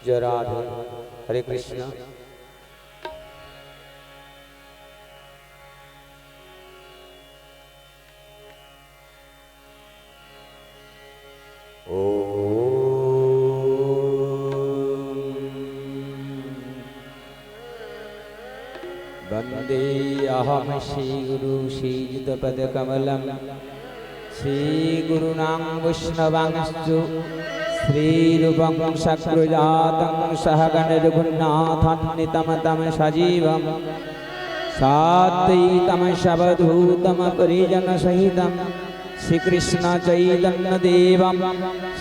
जय राधे। हरे कृष्ण। वंदे अहम श्रीगुरु श्रीयुतपदकमलं श्रीगुरूणां वैष्णवांश्च श्रीरूपं सकृजातं सहगणरघुनाथान्वितं तं सजीवं साद्वैतं सवधूतं परिजनसहितं श्रीकृष्ण चैतन्यदेवं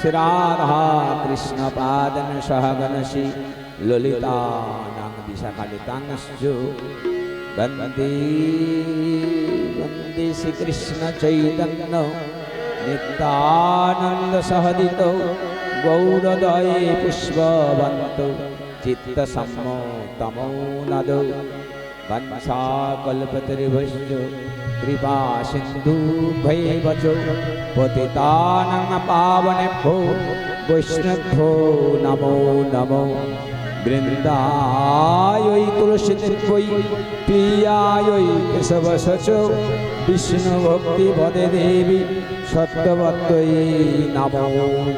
श्रीराधा कृष्णपादं सहगण श्री ललितानां विशाखानितांश्च वन्दे वन्दे श्रीकृष्ण चैतन्य नित्यानंद सहदितो गौरदये पुष्पवन्तो चित्तसम्मोतमो नदो वंशाकल्पतरुभ्यश्च कृपा सिन्धुभ्यैव च पतितानां पावनेभ्यो वैष्णवेभ्यो नमो नमो। वृंदाय तुलसीदेव्यै प्रियाय केशवस्य च विष्णुभक्ति पदे देवी सत्यवत्यै नमो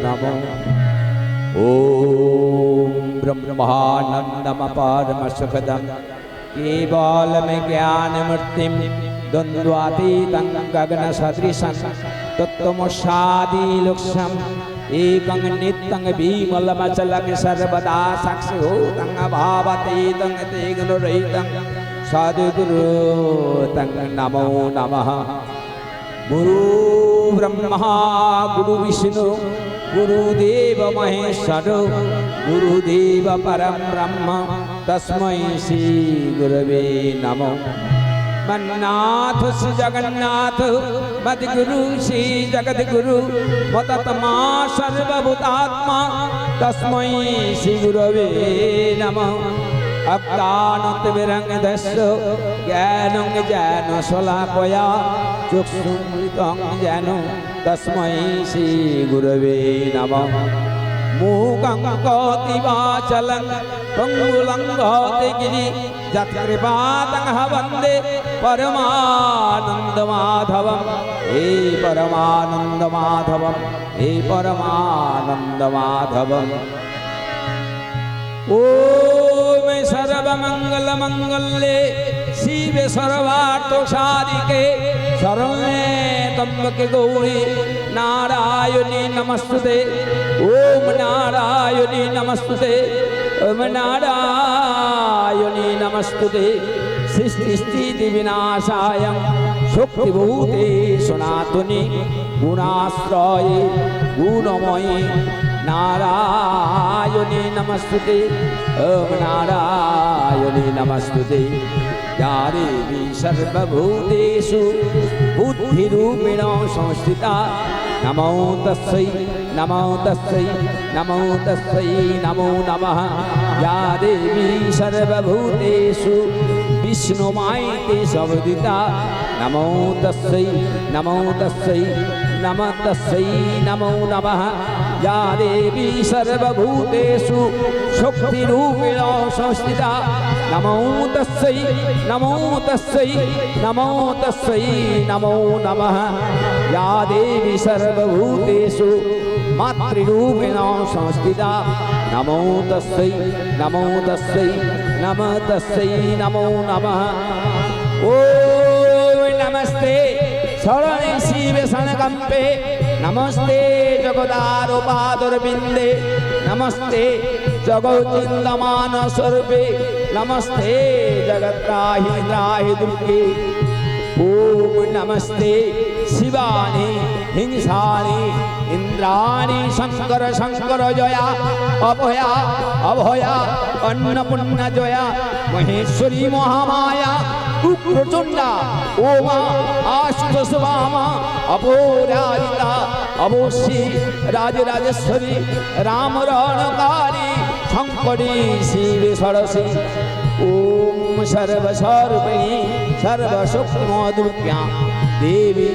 नमो। ओम ब्रह्मानन्दमपारमसुखदं केवलं ज्ञानमूर्तिं द्वन्द्वातीतं गगनसदृशं तत्त्वमस्यादिलक्ष्यम् एकं नित्यं विमलमचलं सर्वदा साक्षिभूतं भावतीतं तेजोरहितं सद्गुरुं नमो नमः। गुरु ब्रह्मा गुरु विष्णु गुरुदेव महेश्वर गुरुदेव परं ब्रह्म तस्मै श्री गुरवे नमः। मन्नाथ श्री जगन्नाथ मद्गुरु श्री जगद्गुरु मत्तमा सर्वभूतात्मा तस्मै श्री गुरवे नमः। अज्ञानतिमिरन्धस्य ज्ञानं ज्ञानशलाकया चक्षुरुन्मिलितं येन तस्मै श्री गुरवे नमः। मूकं करोति वाचालं पङ्गुं लङ्घयते गिरिं यत्कृपातं वन्दे परमानन्दमाधवं। हे परमानन्दमाधवं हे परमानन्दमाधवम्। ओम सर्वमंगलमंगल्ये शिवे सर्वार्थसाधिके शरण्ये त्र्यंबके गौरी नारायणी नमस्तुते। ओम नारायणी नमस्तुते ओम नारायणी नमस्तुते। सृष्टि विनाशाय शक्तिभूते सनातनी गुणाश्रये गुणमयी नारायणी नमस्तुते ओम नारायणी नमस्तुते। या देवी सर्वभूतेषु बुद्धिरूपेण संस्थिता नमो तस्यै नमो तस्यै नमो तस्यै नमो नमः। या देवी सर्वभूतेषु विष्णुमायते संवदिता नमो तस्यै नमो तस्यै नमो तस्यै नमो नमः। या देवी सर्वभूतेषु शक्तिरूपेण संस्थिता नमो तस्यै नमो तस्यै नमो तस्यै नमो नमः। या देवी सर्वभूतेषु मातृरूपेण संस्थिता नमो तस्यै नमो तस्यै नमो तस्यै नमो नमः। ओम नमस्ते शरणे शिवे शरणकम्पे नमस्ते जगदारुपादुर्बिन्दे नमस्ते जगच्चिन्तमान स्वरूपे नमस्ते जगत्राहि त्राहि दुर्गे। ओम नमस्ते शिवानि हिंसानि इंद्राणि शंकर शंकर जया अभया अभया अन्नपूर्णा जया महेश्वरी महामाया उग्रचंडा ओमा आशुतोषवामा अपोराजिता अवोशी राजराजेश्वरी रामरणकारी शंकरी शिवे सरसी। ओम सर्वसर्वैः सर्वशक्तिमय दुर्गा देवी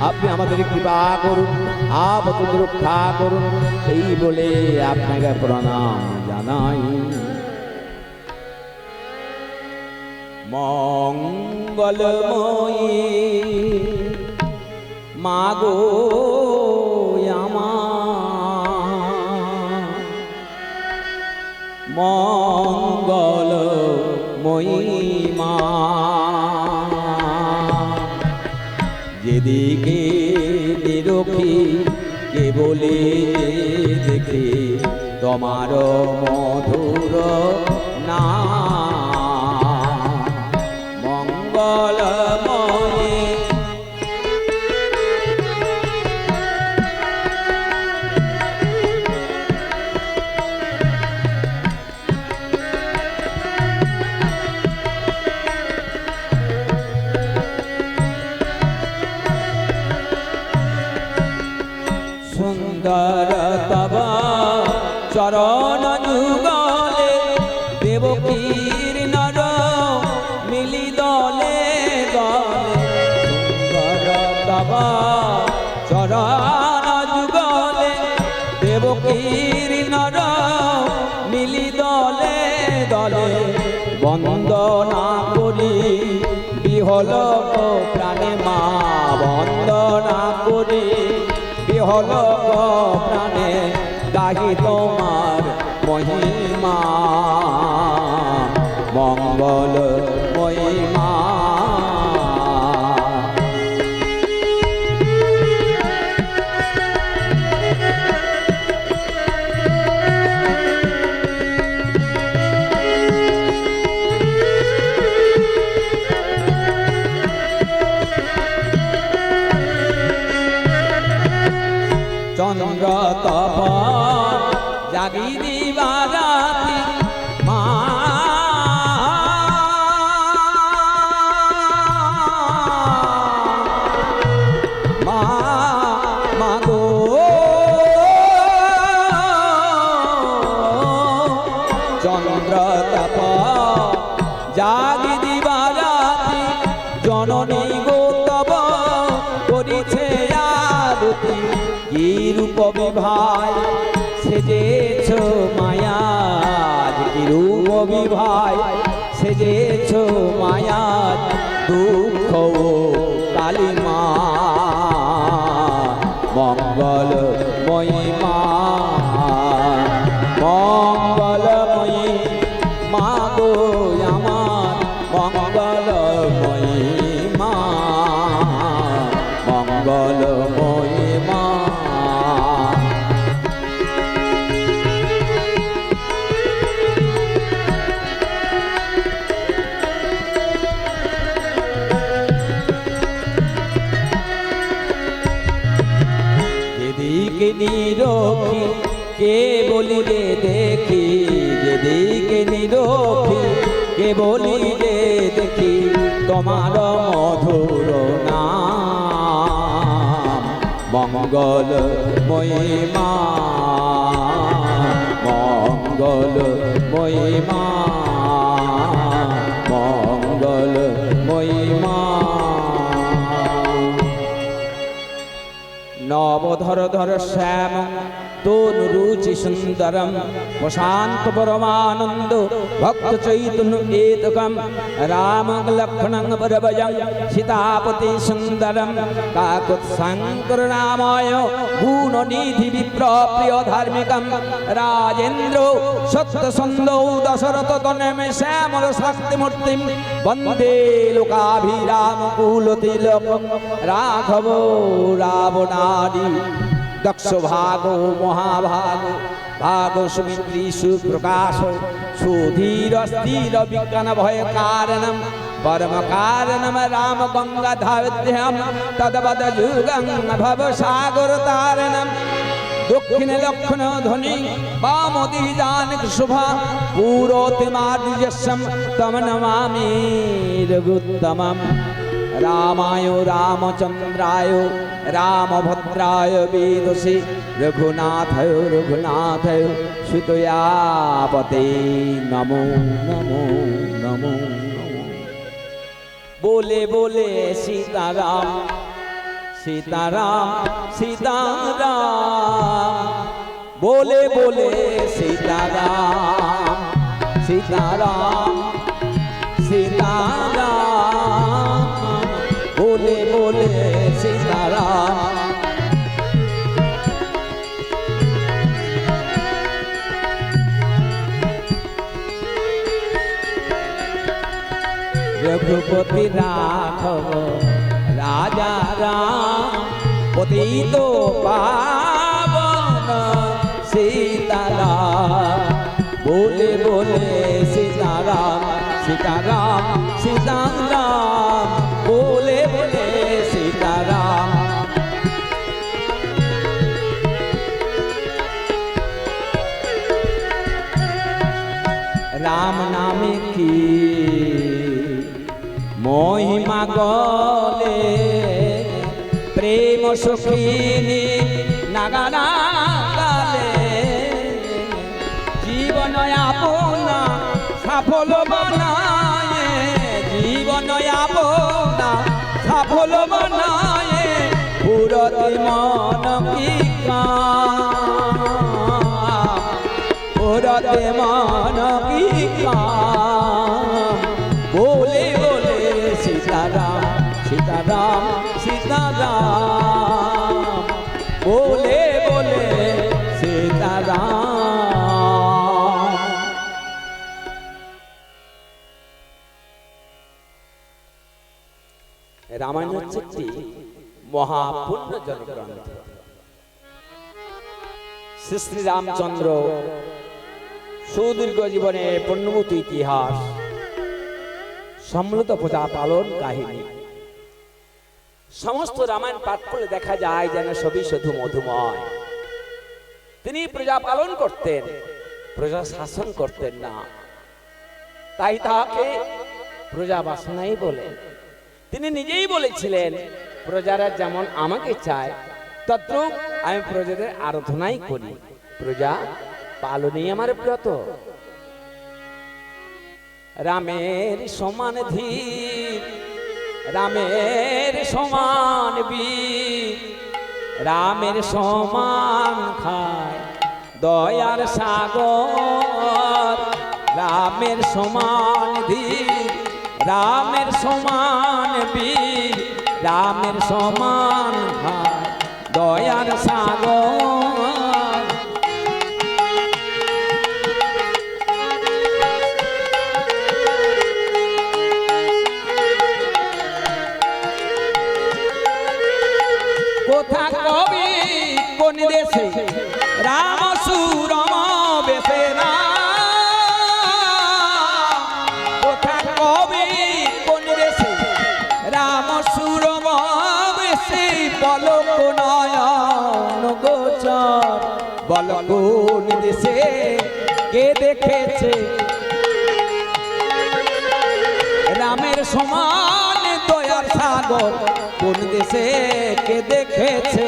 আপনি আমাদের কৃপা করুন। আপদ রক্ষা করুন এই বলে আপনাকে প্রণাম জানাই। মঙ্গলময়ী মাগো আমার, মঙ্গলময়ী মা, যেদিকে নিরখি কেবলে দেখে তোমার মধুর নাম। মঙ্গলময়ী সুন্দর তব চরণ যুগলে দেবকীর নর মিলি দলে দলে। সুন্দর তব চরণ যুগলে দেবকীর নর মিলি দলে দলে। বন্দনা করি বিহল প্রাণে মা, বন্দনা করি বিহল প্রাণে গাহি তোমার মহিমা। মঙ্গল মহিমা চন্দ্র তপ জাগি দিবারাতি মা, মা মাগো চন্দ্র তপ জাগি দিবারাতি জননী গো তব করিছে আরতি। কি রূপ বিভাই সেজেছ মায়া, কি রূপ বিভাই সেজেছ মায়া। দুঃখ কালী মা, মঙ্গল মহিমা, মঙ্গলময়ী মা গো আমার, মঙ্গলময়ী মা, মঙ্গলময়ী মা। যেদিকে নিরখি কে বলিলে দেখি, যেদিকে নিরখি কে বলিলে দেখি তোমার মধুর নাম। মঙ্গল মহিমা, মঙ্গল মহিমা, মঙ্গল মহিমা। নবধর ধর শ্যাম তনু রুচি সুন্দরম, প্রশান্ত পরমানন্দ ভক্ত চৈতন্য এতকম। রাম লক্ষ্মণং বরভজং সীতাপতি সুন্দরম, কাকুৎসঙ্কর নামায় গুণনিধি বিপ্র প্রিয় ধার্মিকম। রাজেন্দ্র সত্যসন্ধৌ দশরথ তনমে শ্যামল শক্তিমূর্তিম, বন্দে লোকাভিরাম কুলতিলকম। রাঘব রাবণাদি দক্ষ ভাগ মহাভাগ, ভাগ সুমিত্রী সুপ্রকাশ, সুধীর স্থির বিজ্ঞান ভয় কাरणम, परम कारणम राम गंगा धावत्यम। तदवद युगं भव सागर तारणम, दक्षिण लक्षण ध्वनि वामोदी जानक शुभा। पूर्वोत्तमार्जस्यं तम नमामि रघुत्तमम्। रामाय रामचंद्राय रामभद्राय वेदसे, रघुनाथाय रघुनाथाय सुतयापते नमो नमो नमो नमो। बोले बोले सीताराम सीताराम सीताराम बोले बोले सीताराम सीताराम सीताराम बोले बोले सीताराम। रघुपति राघव राजा राम पतित पावन सीताराम बोले बोले सीताराम सीताराम सीताराम बोले बोले सीताराम। राम नाम की महिमा गले प्रेम सुखिनी नागाना गाले जीवन आपना सफल बनाए जीवन आपना सफल बनाए पुरति मन की काम पुरति मन की काम बोले बोले सीताराम सीताराम सीताराम बोले बोले सीताराम। रामायण হচ্ছে একটি মহাপুণ্যজনক গ্রন্থ। শ্রী রামচন্দ্র সুদীর্ঘ জীবনের পুণ্যভূত ইতিহাস সম্মিলিত প্রজা পালন কাহিনী সমস্ত রামায়ণ পাঠ করলে দেখা যায় যেন সবই শুধু মধুময়। তিনি প্রজা পালন করতেন, প্রজা শাসন করতেন না, তাই তাকে প্রজা বাসনাই বলে। তিনি নিজেই বলেছিলেন প্রজারা যেমন আমাকে চায় তদ্রূপ আমি প্রজাদের আরাধনাই করি, প্রজা পালনই আমার ব্রত। রামের সমান ধীর রামের সমান বীর রামের সমান খায় দয়ার সাগর রামের সমান ধীর রামের সমান বীর রামের সমান খায় দয়ার সাগর। কোথা কবি কোন দেশে রাম সুরম বেশে না কোথা কবি কোন দেশে রাম সুরম বেশে বল নয়ন গোচর বল কোন দেশে কে দেখেছে রামের সমান দয়ার সাগর কোন দেশে কে দেখেছে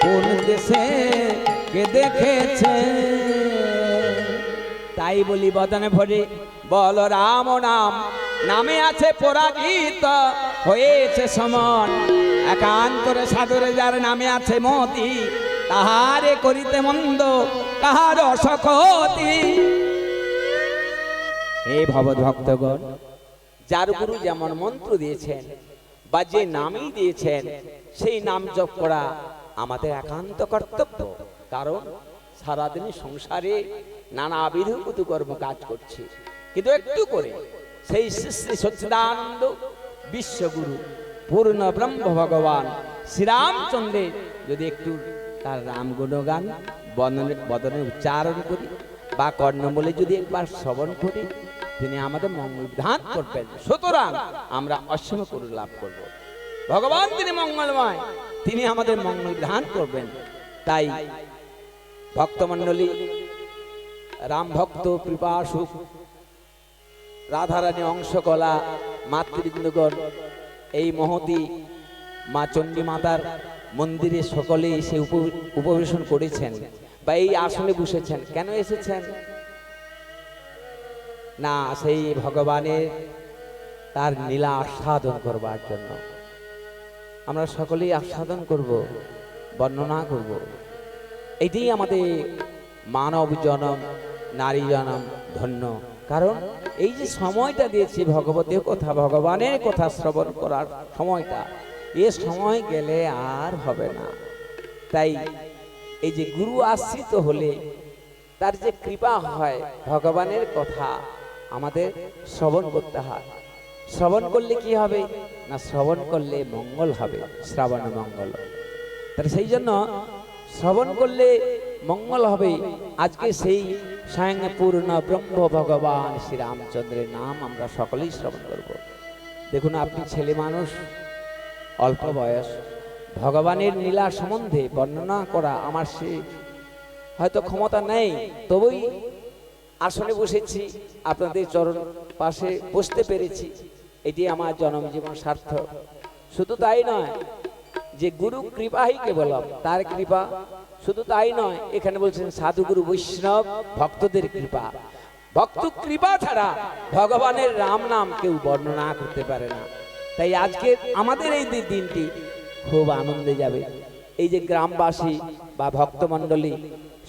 কোন দেশে কে দেখেছে। তাই বলি বদনে ভরে বল রাম নাম নামে আছে পরাজিত হয়েছে সমান একান্তরে সাদরে যার নামে আছে মতি তাহারে করিতে মন্দ কাহার অসখতি। হে ভগবত ভক্তগণ, যার গুরু যেমন মন্ত্র দিয়েছেন বা যে নামই দিয়েছেন সেই নাম জপ করা আমাদের একান্ত কর্তব্য। কারণ সারাদিন সংসারে নানাবিধ কর্ম কাজ করছে, কিন্তু একটু করে সেই শ্রী শ্রী সচ্চিদানন্দ বিশ্বগুরু পূর্ণ ব্রহ্ম ভগবান শ্রীরামচন্দ্রের যদি একটু তার রাম গুণগান বদনে উচ্চারণ করি বা কর্ণমূলে যদি একবার শ্রবণ করি তিনি আমাদের মঙ্গল বিধান করবেন। সুতরাং আমরা অসীম করে লাভ করব। ভগবান তিনি মঙ্গলময়, তিনি আমাদের মঙ্গল বিধান করবেন। তাই ভক্তমণ্ডলী, রাম ভক্ত কৃপাসু রাধারানী অংশকলা মাতৃবৃন্দগণ এই মহতী মা চণ্ডী মাতার মন্দিরে সকলে এসে উপবেশন করেছেন বা এই আসনে বসেছেন। কেন এসেছেন? না সেই ভগবানের তার লীলা আস্বাদন করবার জন্য। আমরা সকলেই আস্বাদন করব, বর্ণনা করব। এটাই আমাদের মানব জনম, নারী জনম ধন্য। কারণ এই যে সময়টা দিয়েছি ভগবতের কথা, ভগবানের কথা শ্রবণ করার সময়টা, এ সময় গেলে আর হবে না। তাই এই যে গুরু আশ্রিত হলে তার যে কৃপা হয়, ভগবানের কথা আমাদের শ্রবণ করতে হয়। শ্রবণ করলে কি হবে না, শ্রবণ করলে মঙ্গল হবে, শ্রাবণ মঙ্গল। তার সেই জন্য শ্রবণ করলে মঙ্গল হবে। আজকে সেই স্বয়ং পূর্ণ ব্রহ্ম ভগবান শ্রীরামচন্দ্রের নাম আমরা সকলেই শ্রবণ করব। দেখুন, আপনি ছেলে মানুষ, অল্প বয়স, ভগবানের লীলা সম্বন্ধে বর্ণনা করা আমার সে হয়তো ক্ষমতা নেই, তবুই আসনে বসেছি, আপনাদের চরণ পাশে বসতে পেরেছি, এটি আমার জন্ম জীবন সার্থক। শুধু তাই নয় যে গুরু কৃপাই কেবলম, তার কৃপা। শুধু তাই নয়, এখানে বলছেন সাধুগুরু বৈষ্ণব ভক্তদের কৃপা। ভক্ত কৃপা ছাড়া ভগবানের রাম নাম কেউ বর্ণনা করতে পারে না। তাই আজকে আমাদের এই দিনটি খুব আনন্দে যাবে। এই যে গ্রামবাসী বা ভক্তমণ্ডলী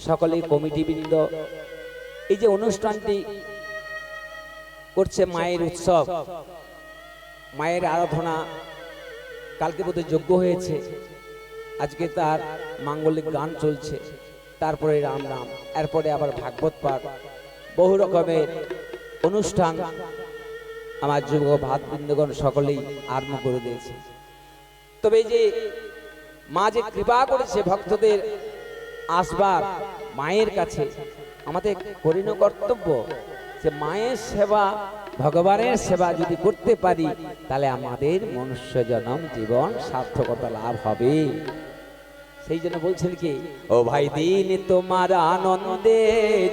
সকলেই, কমিটিবৃন্দ, এই যে অনুষ্ঠানটি করছে, মায়ের উৎসব, মায়ের আরাধনা, কালকে বোধহয় যজ্ঞ হয়েছে, আজকে তার মাঙ্গলিক গান চলছে, তারপরে রাম নাম, এরপরে আবার ভাগবত পাঠ, বহু রকমের অনুষ্ঠান আমার যুব ভাতবৃন্দগণ সকলেই আরম্ভ করে দিয়েছে। তবে এই যে মা যে কৃপা করেছে ভক্তদের আসবার মায়ের কাছে, আমাদের করিনো কর্তব্য যে মায়ের সেবা, ভগবানের সেবা যদি করতে পারি, তাহলে আমাদের মনুষ্য জনম জীবন সার্থকতা লাভ হবে। সেই জন্য বলছেন কি, ও ভাই দিন তোমার আনন্দে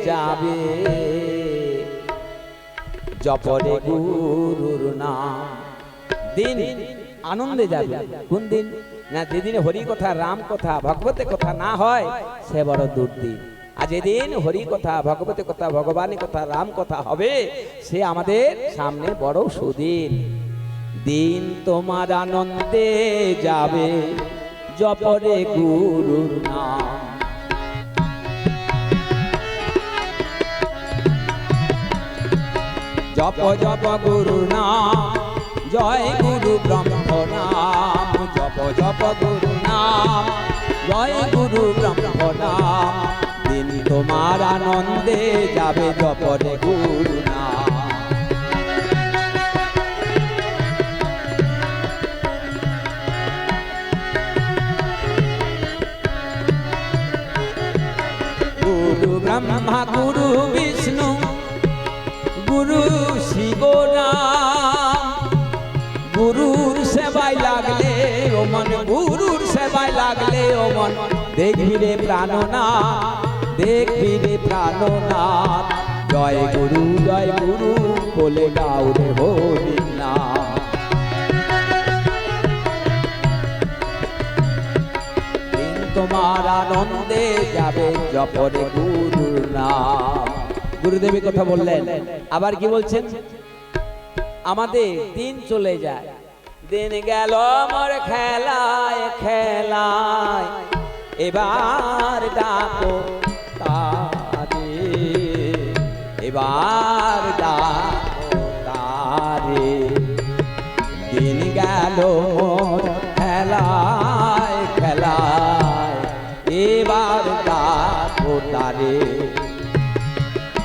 যাবে, জপরে গুরুর নাম। দিন আনন্দে যাবে। কোন দিন না, যেদিন হরি কথা, রাম কথা, ভগবতের কথা না হয়, সে বড় দুর্দিন। আর যেদিন হরি কথা, ভগবতের কথা, ভগবানের কথা, রাম কথা হবে, সে আমাদের সামনে বড় সুদিন। দিন তোমার আনন্দে যাবে, জপরে গুরুর নাম। জপ জপ গুরু নাম, জয় গুরু ব্রহ্ম নাম। জপ জপ গুরু নাম, জয় গুরু ব্রহ্ম নাম। দিন তোমার আনন্দে যাবে, জপরে গুরু নাম। গুরু ব্রহ্মা গুরু বিষ্ণু গুরু শিব নাম। গুরুর সেবায় লাগলে ও মন, গুরুর সেবায় লাগলে ও মন, দেখবি রে প্রাণনাথ, দেখবি রে প্রাণনাথ। জয় গুরু বলে গাও রে হরি নাম। দিন তোমার আনন্দে যাবে, জপরে গুরুর নাম। গুরুদেবী কথা বললেন, আবার কি বলছেন, আমাদের দিন চলে যায়, দিন গেল মোর খেলায় খেলায়, এবার ডাকো তারে, এবার ডাকো তারে। দিন গেল মোর খেলায় খেলায়, এবার ডাকো তারে।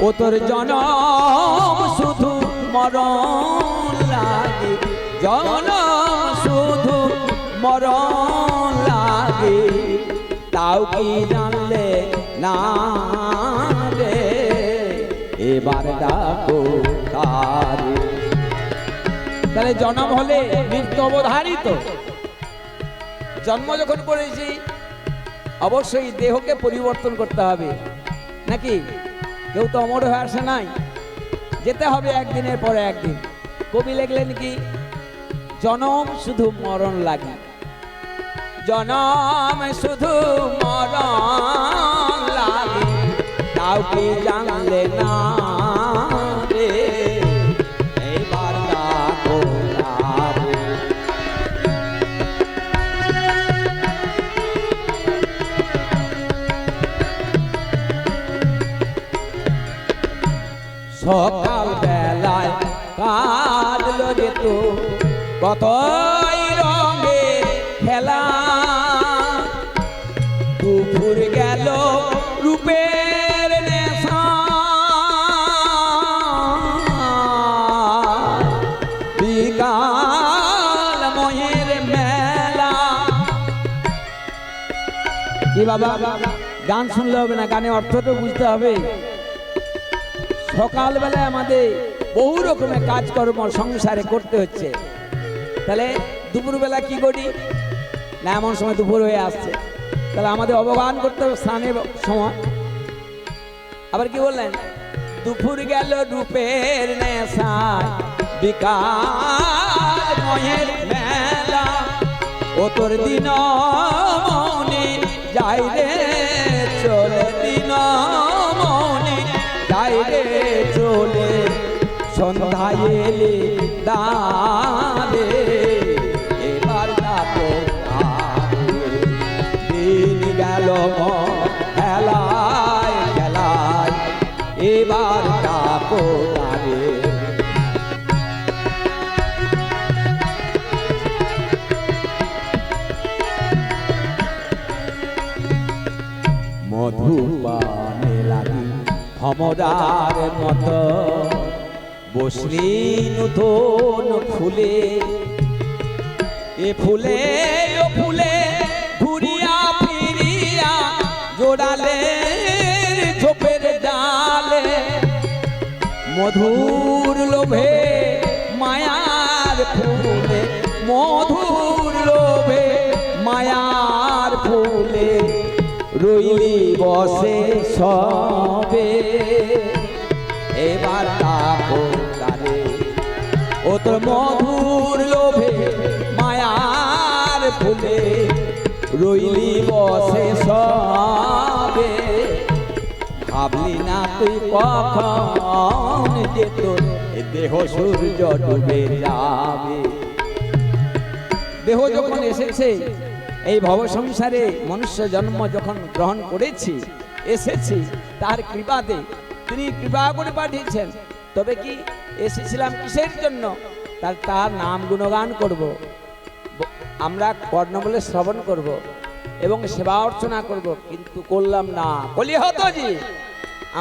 ও তোর জনম শুধু মরণ লাগে, জনম শুধু মরণ লাগে, তাও কি জানলে না রে, এবার ডাকো তারে। তাহলে জন্ম হলে মৃত্যু অবধারিত। জন্ম যখন করেছি, অবশ্যই দেহকে পরিবর্তন করতে হবে, নাকি? কেউ তো অমর হয়ে আসে নাই, যেতে হবে একদিনের পরে একদিন। কবি লিখলেন কি, জনম শুধু মরণ লাগে, জনম শুধু মরণ লাগে, তাও কি জানলে না রে, এবার ডাকো যেত কতই রঙের খেলা, দুপুর গেল রূপের নেশা, বিকাল ময়ের মেলা। কি বাবা, গান শুনলে হবে না, গানের অর্থটা বুঝতে হবে। সকালবেলায় আমাদের বহু রকমের কাজকর্ম সংসারে করতে হচ্ছে, তাহলে দুপুরবেলা কি করি না, এমন সময় দুপুর হয়ে আসছে, তাহলে আমাদের অবগান করতে হবে স্নানের সময়। আবার কি বললেন, দুপুর গেল রূপের নেশায়, বিকাল ময়ের মেলা, ও তোর দিন মনে যাই রে চলে, দিন মনে যাই রে চলে, সন্ধ্যায় এলে দাঁড়ে এবার ডাকো তারে, দিন গেল খেলায় খেলায় এবার ডাকো তারে। মধুপানে লাগি ভমরার মতো, বসলি নতুন ফুলে, এ ফুলে ও ফুলে ঘুরিয়া ফিরিয়া জোড়ালে ঝোপের ডালে, মধুর লোভে মায়ার ফুলে, মধুর লোভে মায়ার ফুলে, রইলি বসে সবে এবার ডাকো তারে, ও তোর মধুর লোভে মায়ার ফুলে, রইলি বসে সবে, ভাবলি না তুই কখন যে তোর দেহ সূর্য ডুবে যাবে। দেহ যখন এসেছে, এই ভব সংসারে মনুষ্য জন্ম যখন গ্রহণ করেছি, এসেছি তার কৃপাতে, তিনি কৃপা করে পাঠিয়েছেন। তবে কি এসেছিলাম কিসের জন্য, তার নাম গুণগান করব, আমরা কর্ণবলে শ্রবণ করব এবং সেবা অর্চনা করব, কিন্তু করলাম না। বলি হতো জি,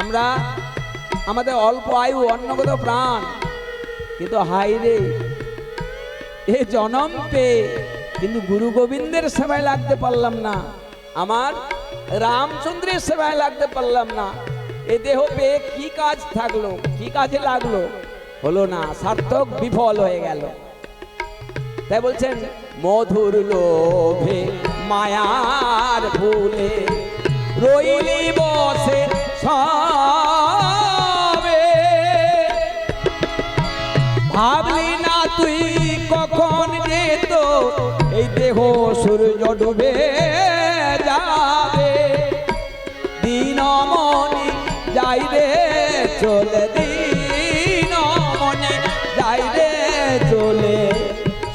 আমরা আমাদের অল্প আয়ু, অন্নগত প্রাণ, কিন্তু হাই রে এ জনম পেয়ে কিন্তু গুরু গোবিন্দের সেবায় লাগতে পারলাম না, আমার রামচন্দ্রের সেবায় লাগতে পারলাম না। এ দেহ পেয়ে কি কাজ থাকলো, কি কাজে লাগলো, হলো না, সার্থক বিফল হয়ে গেল। তাই বলছেন মধুর লোভে মায়ার ফুলে, রইলি বসে সবে, ভাবলি না তুই কখন যেত এই দেহ সূর্য ডুবে যাবে, দিন মনে যাই রে চলে, দিন মনে যাই রে চলে,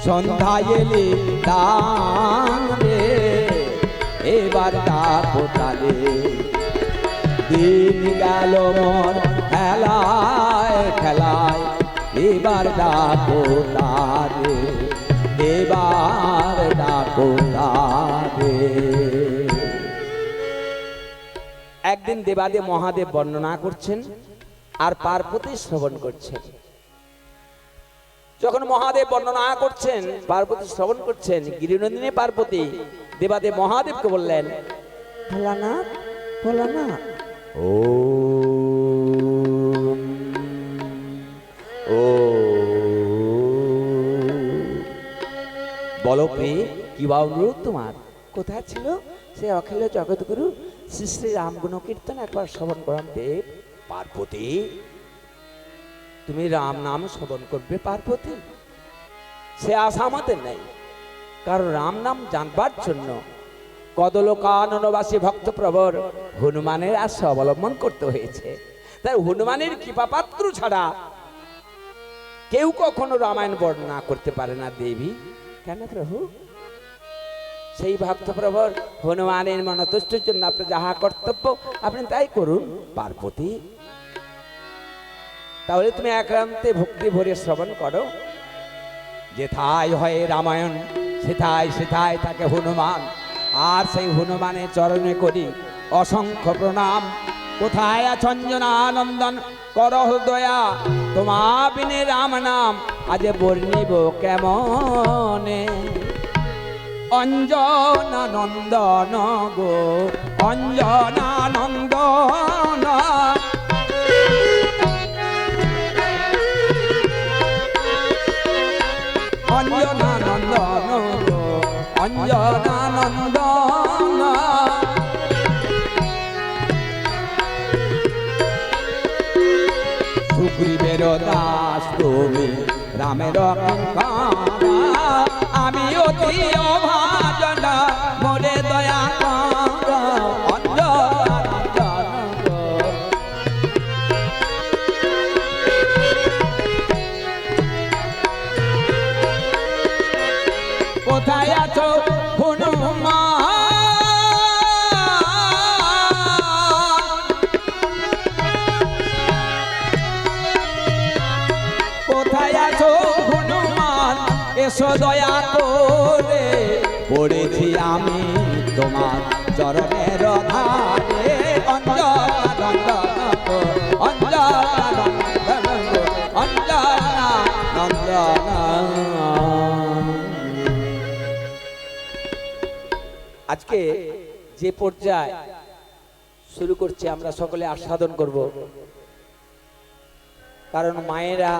সন্ধ্যায় এলে দান রে এবার ডাকো তারে, দিন গেল মন খেলায় খেলায় এবার ডাকো তারে, এবার ডাকো তারে। একদিন দেবাদেব মহাদেব বর্ণনা করছেন আর পার্বতী শ্রবণ করছেন। যখন মহাদেব বর্ণনা করছেন, পার্বতী শ্রবণ করছেন, গিরিনন্দিনী পার্বতী দেবাদেব মহাদেবকে বললেন, ভোলানাথ ভোলানাথ, ও ও বলো প্রিয়, কি বা অনুরোধ তোমার? কোথায় ছিল সে অখিল জগৎগুরু শ্রী শ্রী রাম গুণ কীর্তন একবার শ্রবণ করাম দেব। পার্বতী, তুমি রাম নাম শ্রবণ করবে পার্বতী, সে আশা আমাদের নেই, কারণ রাম নাম জানবার জন্য কদলোকাননবাসী ভক্ত প্রবর হনুমানের আশ্রয় অবলম্বন করতে হয়েছে। তাই হনুমানের কৃপাপাত্র ছাড়া কেউ কখনো রামায়ণ বর্ণনা করতে পারে না দেবী। কেন প্রভু? সেই ভক্ত প্রবর হনুমানের মনতুষ্টির জন্য আপনার যাহা কর্তব্য আপনি তাই করুন পার্বতী। তাহলে তুমি একান্তে ভক্তি ভরে শ্রবণ করো। যেথায় হয় রামায়ণ সেথায় সেথায় থাকে হনুমান, আর সেই হনুমানের চরণে করি অসংখ্য প্রণাম। কোথায় আছঞ্জনা নন্দন করহ দয়া, তোমা বিনে রাম নাম আজ বর্ণিব কেমনে। অঞ্জনা নন্দন গো অঞ্জনা নন্দন, অঞ্জনা নন্দন গো অঞ্জনা নন্দন। সুগ্রীবের দাস তুমি রামের কিঙ্করা, আমি অতি অভাজন মোরে দয়া কর। অঞ্জনা নন্দন গো কোথায় আছো হনুমান, কোথায় আছো হনুমান এসো দয়া করে, পড়েছি আমি তোমার চরণের ধারে। অঞ্জনা নন্দন গো অঞ্জনা নন্দন গো অঞ্জনা নন্দন। আজকে যে পর্যায়ে শুরু করছি আমরা সকলে আস্বাদন করব, কারণ মায়েরা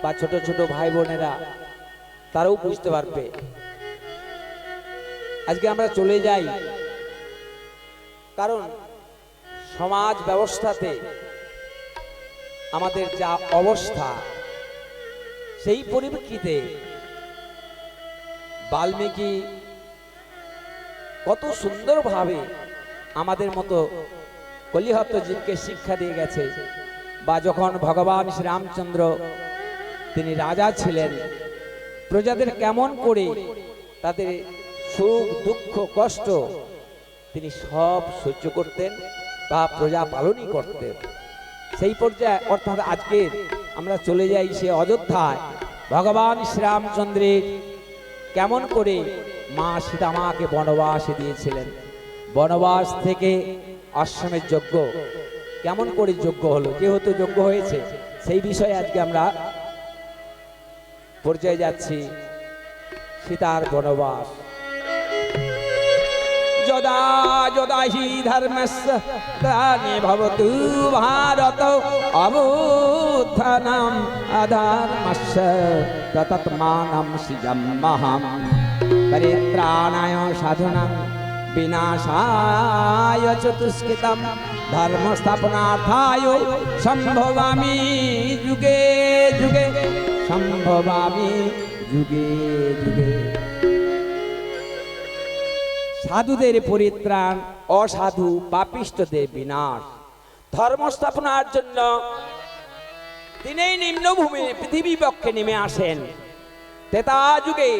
বা ছোট ছোট ভাই বোনেরা তারাও বুঝতে পারবে। আজকে আমরা চলে যাই, কারণ সমাজ ব্যবস্থাতে আমাদের যা অবস্থা, সেই পরিপ্রেক্ষিতে বাল্মীকি কত সুন্দরভাবে আমাদের মতো কলিহত জীবকে শিক্ষা দিয়ে গেছে। বা যখন ভগবান শ্রীরামচন্দ্র তিনি রাজা ছিলেন, প্রজাদের কেমন করে তাদের সুখ দুঃখ কষ্ট তিনি সব সহ্য করতেন বা প্রজা পালনই করতেন। সেই পর্যায়ে অর্থাৎ আজকে আমরা চলে যাই সে অযোধ্যায়, ভগবান শ্রীরামচন্দ্রের কেমন করে মা সীতামাকে বনবাসে দিয়েছিলেন, বনবাস থেকে আশ্রমের যজ্ঞ কেমন করে যজ্ঞ হলো, যেহেতু যজ্ঞ হয়েছে সেই বিষয়ে আজকে আমরা পর্যায়ে যাচ্ছি। সীতার বনবাস। যদা যদা হি ধর্মস্য গ্লানি ভবতু ভারত অবুত্থানাম অধর্মস্য তদাত্মানম সৃজাম্যহম পরিত্রাণায় সাধুনাং বিনাশায় চ দুষ্কৃতম ধর্ম স্থাপনার্থায় সম্ভবামি যুগে যুগে, সম্ভবামি যুগে যুগে। সাধুদের পরিত্রাণ, অসাধু পাপিষ্ঠদের বিনাশ, ধর্ম স্থাপনার জন্য তিনি নিম্নভূমি পৃথিবী পক্ষে নেমে আসেন। ত্রেতা যুগে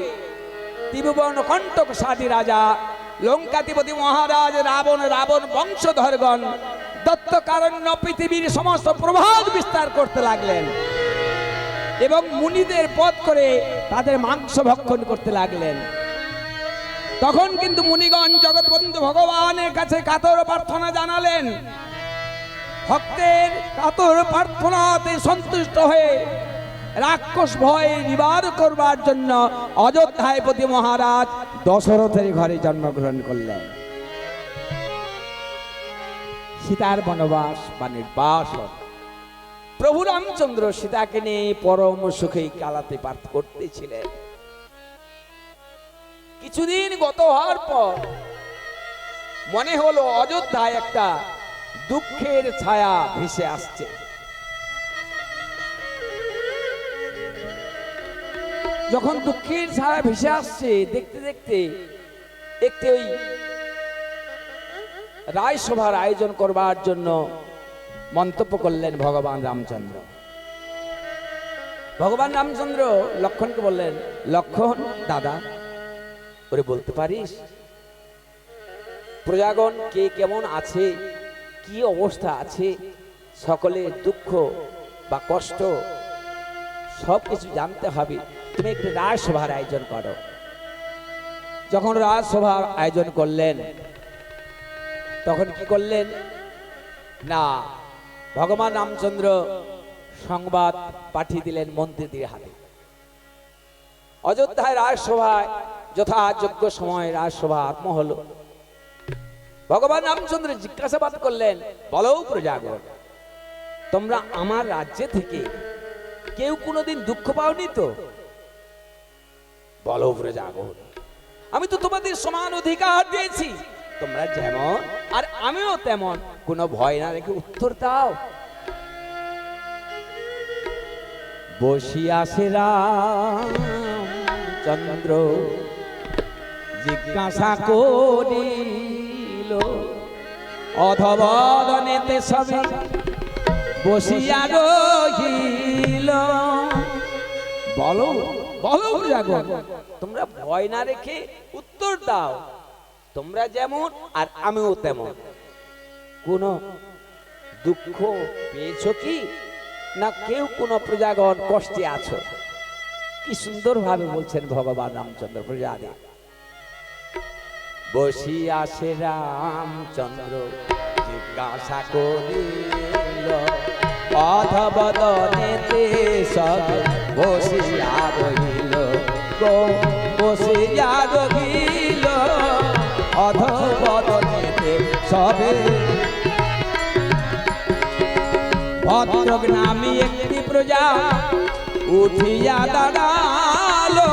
ত্রিভুবন কণ্টক সাধী রাজা লঙ্কাধিপতি মহারাজ রাবণ বংশধরগণ দত্তকারণ্য পৃথিবীর সমস্ত প্রভাব বিস্তার করতে লাগলেন এবং মুনিদের বধ করে তাদের মাংস ভক্ষণ করতে লাগলেন। তখন কিন্তু মুনিগণ জগৎবন্ধু ভগবানের কাছে কাতর প্রার্থনা জানালেন। ভক্তের কাতর প্রার্থনাতে সন্তুষ্ট হয়ে রাক্ষস ভয় নিবার করবার জন্য অযোধ্যায় পতি মহারাজ দশরথের ঘরে জন্মগ্রহণ করলেন। সীতার বনবাস বা নির্বাসন। প্রভু রামচন্দ্র সীতাকে নিয়ে পরম সুখে কালাতে পাঠ করতেছিলেন। কিছুদিন গত হওয়ার পর মনে হলো অযোধ্যায় একটা দুঃখের ছায়া ভেসে আসছে। যখন দুঃখের ছায়া ভেসে আসছে, দেখতে দেখতে একটি ওই রায়সভার আয়োজন করবার জন্য মন্তব্য করলেন ভগবান রামচন্দ্র। ভগবান রামচন্দ্র লক্ষণকে বললেন, লক্ষণ দাদা, ওরে বলতে পারিস প্রজাগণ কে কেমন আছে, কি অবস্থা আছে, সকলের দুঃখ বা কষ্ট সব কিছু জানতে হবে, তুমি একটি রাজসভার আয়োজন করো। যখন রাজসভার আয়োজন করলেন, তখন কি করলেন না, ভগবান রামচন্দ্র সংবাদ পাঠিয়ে দিলেন মন্ত্রীদের হাতে। অযোধ্যায় রাজসভায় যথাযোগ্য সময় রাজসভা আরম্ভ হলো। ভগবান রামচন্দ্র জিজ্ঞাসাবাদ করলেন, বলো প্রজাগণ, তোমরা আমার রাজ্যে থেকে কেউ কোনোদিন দুঃখ পাওনি তো? বলো প্রজাগণ, আমি তো তোমাদের সমান অধিকার দিয়েছি, তোমরা যেমন আর আমিও তেমন, কোনো ভয় না রেখে উত্তর দাও। বসিয়াছে রামচন্দ্র জিজ্ঞাসা করিল, অধবদনেতে সবে বসিয়া রহিল। বলো বলো প্রজাগণ, তোমরা ভয় না রেখে উত্তর দাও, তোমরা যেমন আর আমিও তেমন, কোন দুঃখ পেয়েছো কি না কেউ কোন প্রজাগণ কষ্টে আছো? কি সুন্দর ভাবে বলছেন ভগবান রামচন্দ্র প্রজাদের। বসিয়াছে রামচন্দ্র জিজ্ঞাসা করিল, অধবদনেতে সব বসিয়া রহিল, বসিয়া রহিল, অধবদনেতে সবে। ভদ্রক নামী একটি প্রজা উঠিয়া দাঁড়ালো,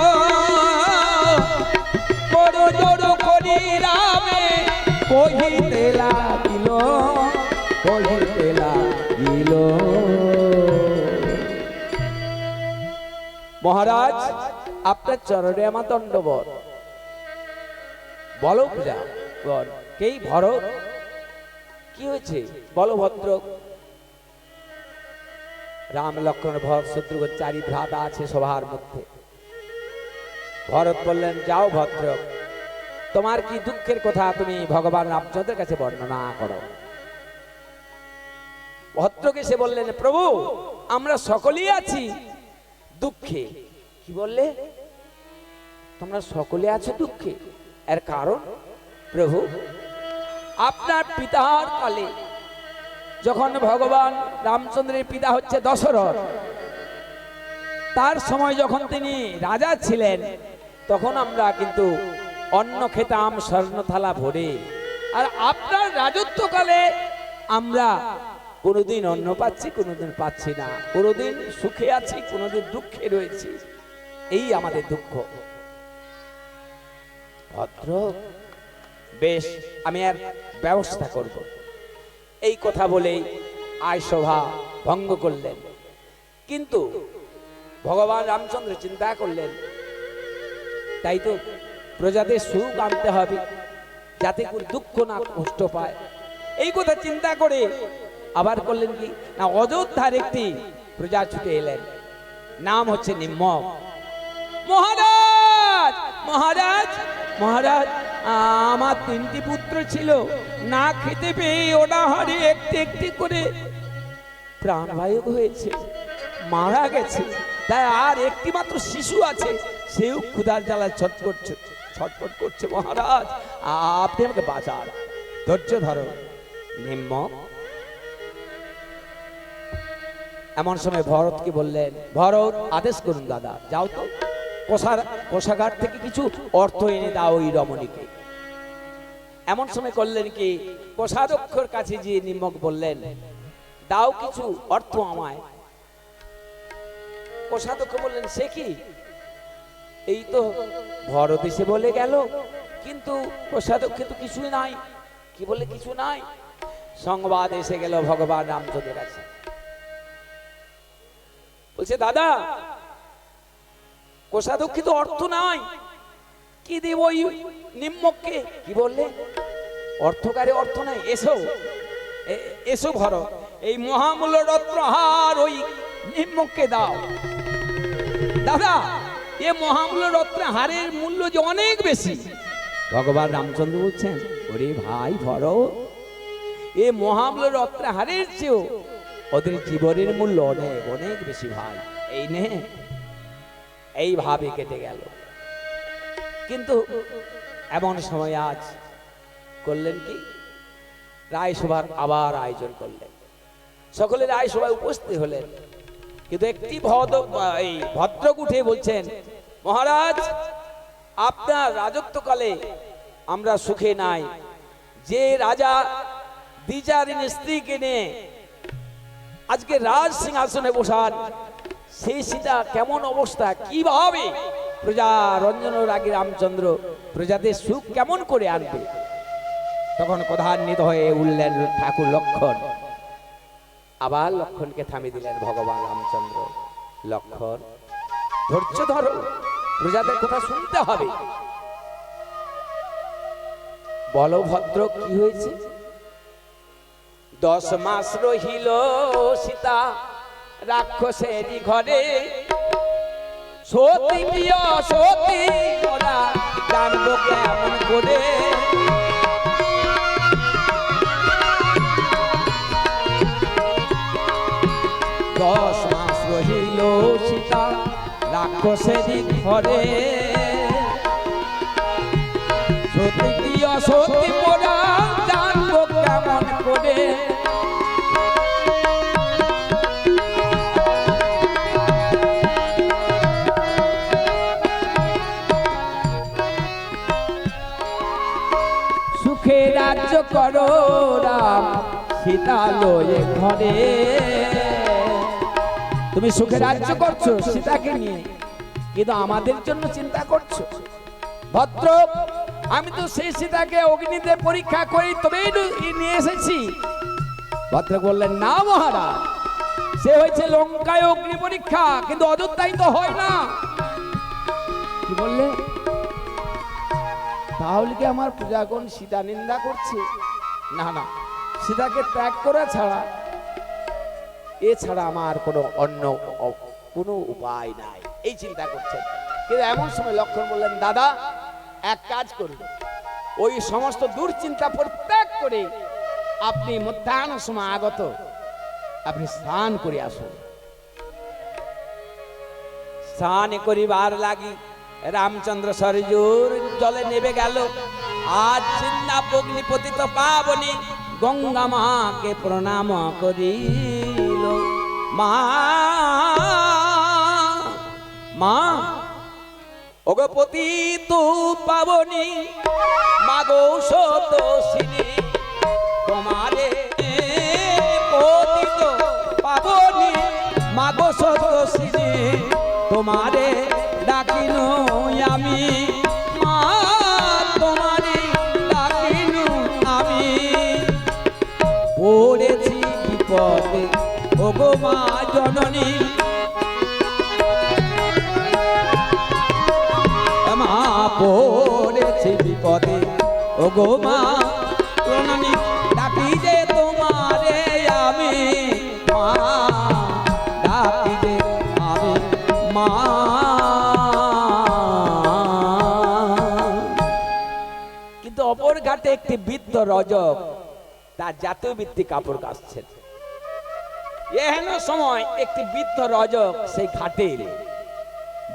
বড় জোর করি রামে কহিতে লাগিল, কহিতে লাগিল। মহারাজ, আপনার চরণে আমার দণ্ডবত। বলো প্রজাগণ, কেই ভরত, কি হয়েছে বলো ভদ্রক। রাম লক্ষ্মণ ভরত শত্রুঘ্ন চারি ভ্রাতা আছে সভার মধ্যে। ভরত বললেন, যাও ভদ্রক, তোমার কি দুঃখের কথা তুমি ভগবান রামচন্দ্রের কাছে বর্ণনা করো। ভদ্রক এসে বললেন, প্রভু আমরা সকলেই আছি দুঃখে। কি বললে? তোমরা সকলে আছো দুঃখে? এর কারণ প্রভু, আপনার পিতার কালে যখন ভগবান রামচন্দ্রের পিতা হচ্ছে দশরথ, তার সময় যখন তিনি রাজা ছিলেন, তখন আমরা কিন্তু অন্ন খেতাম স্বর্ণ থালা ভরে। আর আপনার রাজত্বকালে আমরা কোনোদিন অন্ন পাচ্ছি, কোনোদিন পাচ্ছি না, কোনোদিন সুখে আছি, কোনোদিন দুঃখে রয়েছি, এই আমাদের দুঃখ। ভদ্র, বেশ, আমি আর ব্যবস্থা করব। এই কথা বলেই আয় সভা ভঙ্গ করলেন। কিন্তু ভগবান রামচন্দ্র চিন্তা করলেন, তাই তো প্রজাদের সুখ আনতে হবে, যাতে কোনো দুঃখ না কষ্ট পায়। এই কথা চিন্তা করে আবার করলেন কি না, অযোধ্যার একটি প্রজা ছুটে এলেন, নাম হচ্ছে নিম্মক। মহারাজ মহারাজ মহারাজ, আমার 3টি পুত্র ছিল, না খেতে পেয়ে অনাহারে একটি একটি করে প্রাণবায়ু হয়েছে, মারা গেছে। তাই আর একটি মাত্র শিশু আছে, সেও ক্ষুধার জ্বালায় ছটফট করছে। মহারাজ আপনি আমাকে বাঁচান, ধৈর্য ধরো। নিম্মক এমন সময় ভরতকে বললেন, ভরত আদেশ করুন দাদা, যাও তো কোষাগার থেকে কিছু অর্থ এনে দাও ওই রমণীকে। এমন সময় করলেন কি, কোষাধ্যক্ষর কাছে গিয়ে নিম্মক বললেন, দাও কিছু অর্থ আমায়। কোষাধ্যক্ষ বললেন, সে কি, এই তো ভরত এসে বলে গেল, কিন্তু কোষাধ্যক্ষে তো কিছুই নাই। কি বলে কিছু নাই? সংবাদ এসে গেল ভগবান রামচন্দ্রের কাছে। বলছে, দাদা কোষাধ্যক্ষে তো অর্থ নাই, কি দেব ওই নিম্মককে? কি বললে? অর্থকারে অর্থ নাই? এসো এসো ভরত, এই মহামূল্য রত্নহার ওই নিম্মককে দাও। দাদা, এ মহামূল্য রত্নহারের মূল্য যে অনেক বেশি। ভগবান রামচন্দ্র বলছেন, ওরে ভাই ভরত, এ মহামূল্য রত্নহারের চেয়েও ওদের জীবনের মূল্য অনেক অনেক বেশি ভাই। এই নে এইভাবে কেটে গেল। কিন্তু এমন সময় আজ করলেন কি, রায়সভার আবার আয়োজন করলেন, সকলে রায়সভায় উপস্থিত হলেন। কিন্তু একটি ভদ্রক উঠে বলছেন, মহারাজ আপনার রাজত্বকালে আমরা সুখে নাই। যে রাজা দ্বিচারিণী স্ত্রীকে নিয়ে আজকে রাজ সিংহাসনে বসান, সেই সীতা কেমন অবস্থা, কিভাবে প্রজা রঞ্জন রাগী রামচন্দ্র প্রজাদের সুখ কেমন করে আনবে। তখন ক্রধান্বিত হয়ে উঠলেন ঠাকুর লক্ষণ। আবার লক্ষণকে থামিয়ে দিলেন ভগবান রামচন্দ্র, লক্ষণ ধৈর্য ধরো, প্রজাদের কথা শুনতে হবে। বলো ভদ্র, কি হয়েছে? 10 মাস রহিল সীতা রাক্ষসেরই ঘরে, সতী প্রিয় সতী মোরা জানবো কেমন করে। 10 মাস রহিল সীতা রাক্ষসেরই ঘরে, সতী প্রিয় সতী মোরা জানবো কেমন করে। সুখে রাজ্য করো রাম সীতা লয়ে ঘরে। তুমি সুখে রাজ্য করছো সীতাকে নিয়ে, কিন্তু আমাদের জন্য চিন্তা করছো। ভদ্র, আমি তো সেই সীতাকে অগ্নিতে পরীক্ষা করি তবেই নিয়ে এসেছি। ভদ্র বললেন, না মহারাজ, সে হয়েছে লঙ্কায় অগ্নি পরীক্ষা, কিন্তু অযোধ্যায় তো হয় না। কি বললে? তাহলে কি আমার প্রজাগণ সীতা নিন্দা করছে? না না, সীতাকে ত্যাগ করা ছাড়া, এছাড়া আমার অন্য কোনো উপায় নাই, এই চিন্তা করছেন। কিন্তু এমন সময় লক্ষণ বললেন, দাদা এক কাজ করুন, ওই সমস্ত দুশ্চিন্তা পরিত্যাগ করে আপনি মধ্যাহ্ন সময় আগত, আপনি স্নান করে আসুন। স্নান করিবার লাগি রামচন্দ্র সরজুর জলে নেমে গেল। আজ চিন্তা অগ্নি পতিত পাবনি গঙ্গা মাকে প্রণাম করিল। মা মা ওগো পতিত পাবনি মাগো সতোষিনী, তোমারে পতিত পাবনি মাগো সতোষিনী, তোমারে ডাকিনু আমি মা, তোমারে ডাকিনু আমি। পড়েছি বিপদে ওগো মা জননী, মা পড়েছি বিপদে ওগো মা জননী, ডাকি যে তোমারে আমি মা, ডাকি যে আমি মা। কিন্তু অপর ঘাটে একটি বৃদ্ধ রজক তার জাতীয় বৃত্তি কাপড় কাচছেন। এহেন সময় একটি বৃদ্ধ রজক সেই ঘাটে এলেন।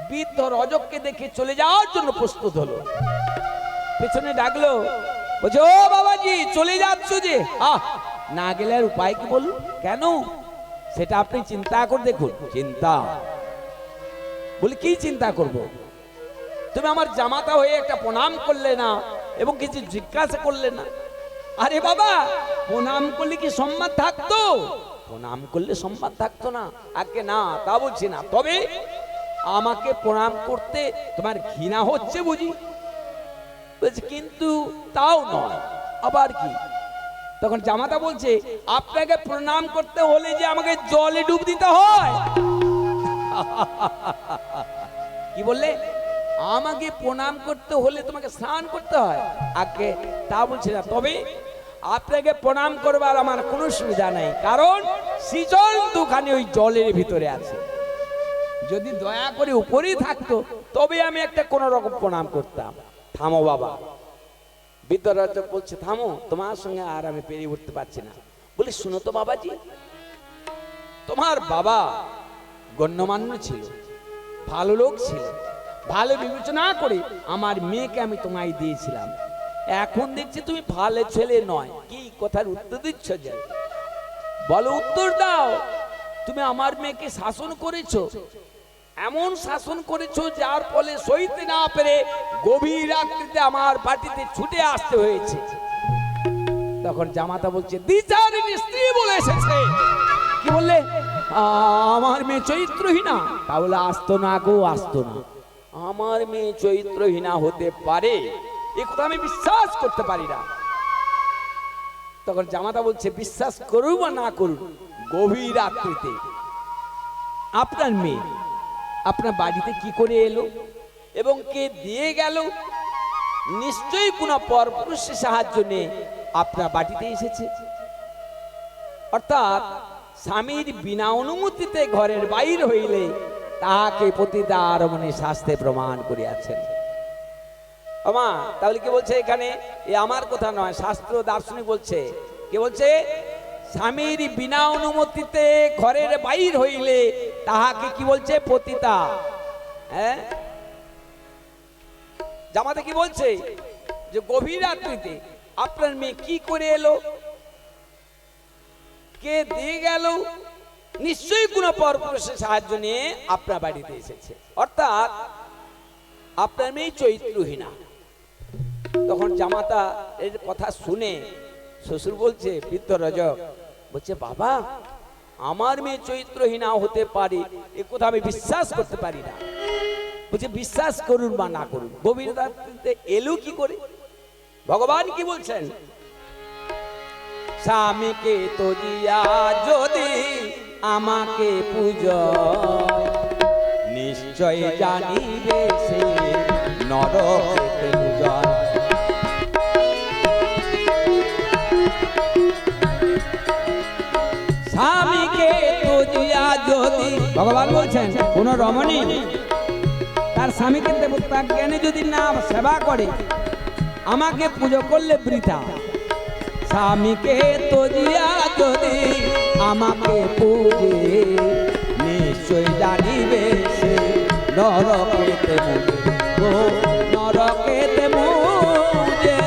বৃদ্ধ রজককে দেখে চলে যাওয়ার জন্য প্রস্তুত হলো। পেছনে ডাকলো, বলছে, ও বাবাজি চলে যাচ্ছ যে? না গেলে আর উপায় কি বলুন? কেন? সেটা আপনি চিন্তা করে দেখুন। চিন্তা? বলি কি চিন্তা করব? তুমি আমার জামাতা হয়ে একটা প্রণাম করলে না এবং কিছু জিজ্ঞাসা করলে না। আরে বাবা, প্রণাম করলে কি সম্মান থাকতো? প্রণাম করলে সম্মান থাকতো না? আগে না, তা বলছি না, তবে আমাকে প্রণাম করতে তোমার ঘৃণা হচ্ছে বুঝি? বলছে, কিন্তু তাও নয়। আবার কি? তখন জামাতা বলছে, আপনাকে প্রণাম করতে হলে যে আমাকে জলে ডুব দিতে হয়। কি বললে? আমাকে প্রণাম করতে হলে তোমাকে স্নান করতে হয়? আগে তা বলছে না, তবে আপনাকে প্রণাম করবার আমার কোনো সুবিধা নাই, কারণ সৃজন দুখানি ওই জলের ভিতরে আছে। যদি দয়া করে উপরেই থাকতো তবে আমি একটা কোন রকম প্রণাম করতাম। থামো বাবা। বিদ্যারাজ বলছে, থামো, তোমার সঙ্গে আর আমি পেরিয়ে উঠতে পারছি না। বলি, শুনো তো বাবাজি, তোমার বাবা গণ্যমান্য ছিল, ভালো লোক ছিল, ভালো বিবেচনা করে আমার মেয়েকে আমি তোমায় দিয়েছিলাম। এখন দেখছি তুমি ভালো ছেলে নয়। কি কথার উত্তর দিচ্ছ? যে বলো, উত্তর দাও। তুমি আমার মেয়েকে শাসন করেছো, এমন শাসন করেছো যার ফলে সইতে না পেরে গভীর রাত্রিতে আমার বাড়িতে ছুটে আসতে হয়েছে। তখন জামাতা বলছে, দ্বিচারিণী স্ত্রী বলে এসেছে। কি বললে? আমার মেয়ে চরিত্রহীনা। তাহলে আসতো না গো, আসতো না। আমার মেয়ে চরিত্রহীনা হতে পারে এ কথা আমি বিশ্বাস করতে পারি না। তখন জামাতা বলছে, বিশ্বাস করুন বা না করুন, গভীর রাত্রিতে আপনার মেয়ে আপনার বাড়িতে কি করে এলো এবং কে দিয়ে গেল? নিশ্চয়ই কোনো পরপুরুষের সাহায্য নিয়ে আপনার বাড়িতে এসেছে। অর্থাৎ স্বামীর বিনা অনুমতিতে ঘরের বাইর হইলে তাহাকে পতিতা আরমণে শাস্তে প্রমাণ করিয়াছেন। আমা, তাহলে কি বলছে এখানে? এ আমার কথা নয়, শাস্ত্র দার্শনিক বলছে। কি বলছে? স্বামীর বিনা অনুমতিতে ঘরের বাইর হইলে তাহাকে কি বলছে? পতিতা। হ্যাঁ, জামাতে কি বলছে? যে গভীর রাত্রিতে আপনার মেয়ে কি করে এলো, কে দিয়ে গেল, নিশ্চয়ই কোনো পরপুরুষের সাহায্য নিয়ে আপনার বাড়িতে এসেছে। অর্থাৎ আপনার মেয়ে চরিত্রহীনা। তখন জামাতা এর কথা শুনে শ্বশুর বলছে, বৃদ্ধ রজক বলছে, বাবা আমার মেয়ে চরিত্রহীনা হতে পারে এ কথা আমি বিশ্বাস করতে পারি না। বলছে, বিশ্বাস করুন বা না করুন, গভীর রাত্রিতে এলো কি করে? ভগবান কি বলছেন? স্বামীকে তো দিয়া যদি আমাকে পূজা, নিশ্চয় জানিবে সে নরকেতে পূজা। স্বামীকে তো দিয়া যদি, ভগবান বলছেন, কোন রমণী তার স্বামীকে দেবতা জ্ঞানে যদি না সেবা করে, আমাকে পুজো করলে বৃথা। স্বামীকে তো দিয়া যদি আমাকে পূজে, নিশ্চয় জানিবে সে নরকেতে মুজে, নরকেতে মুজে।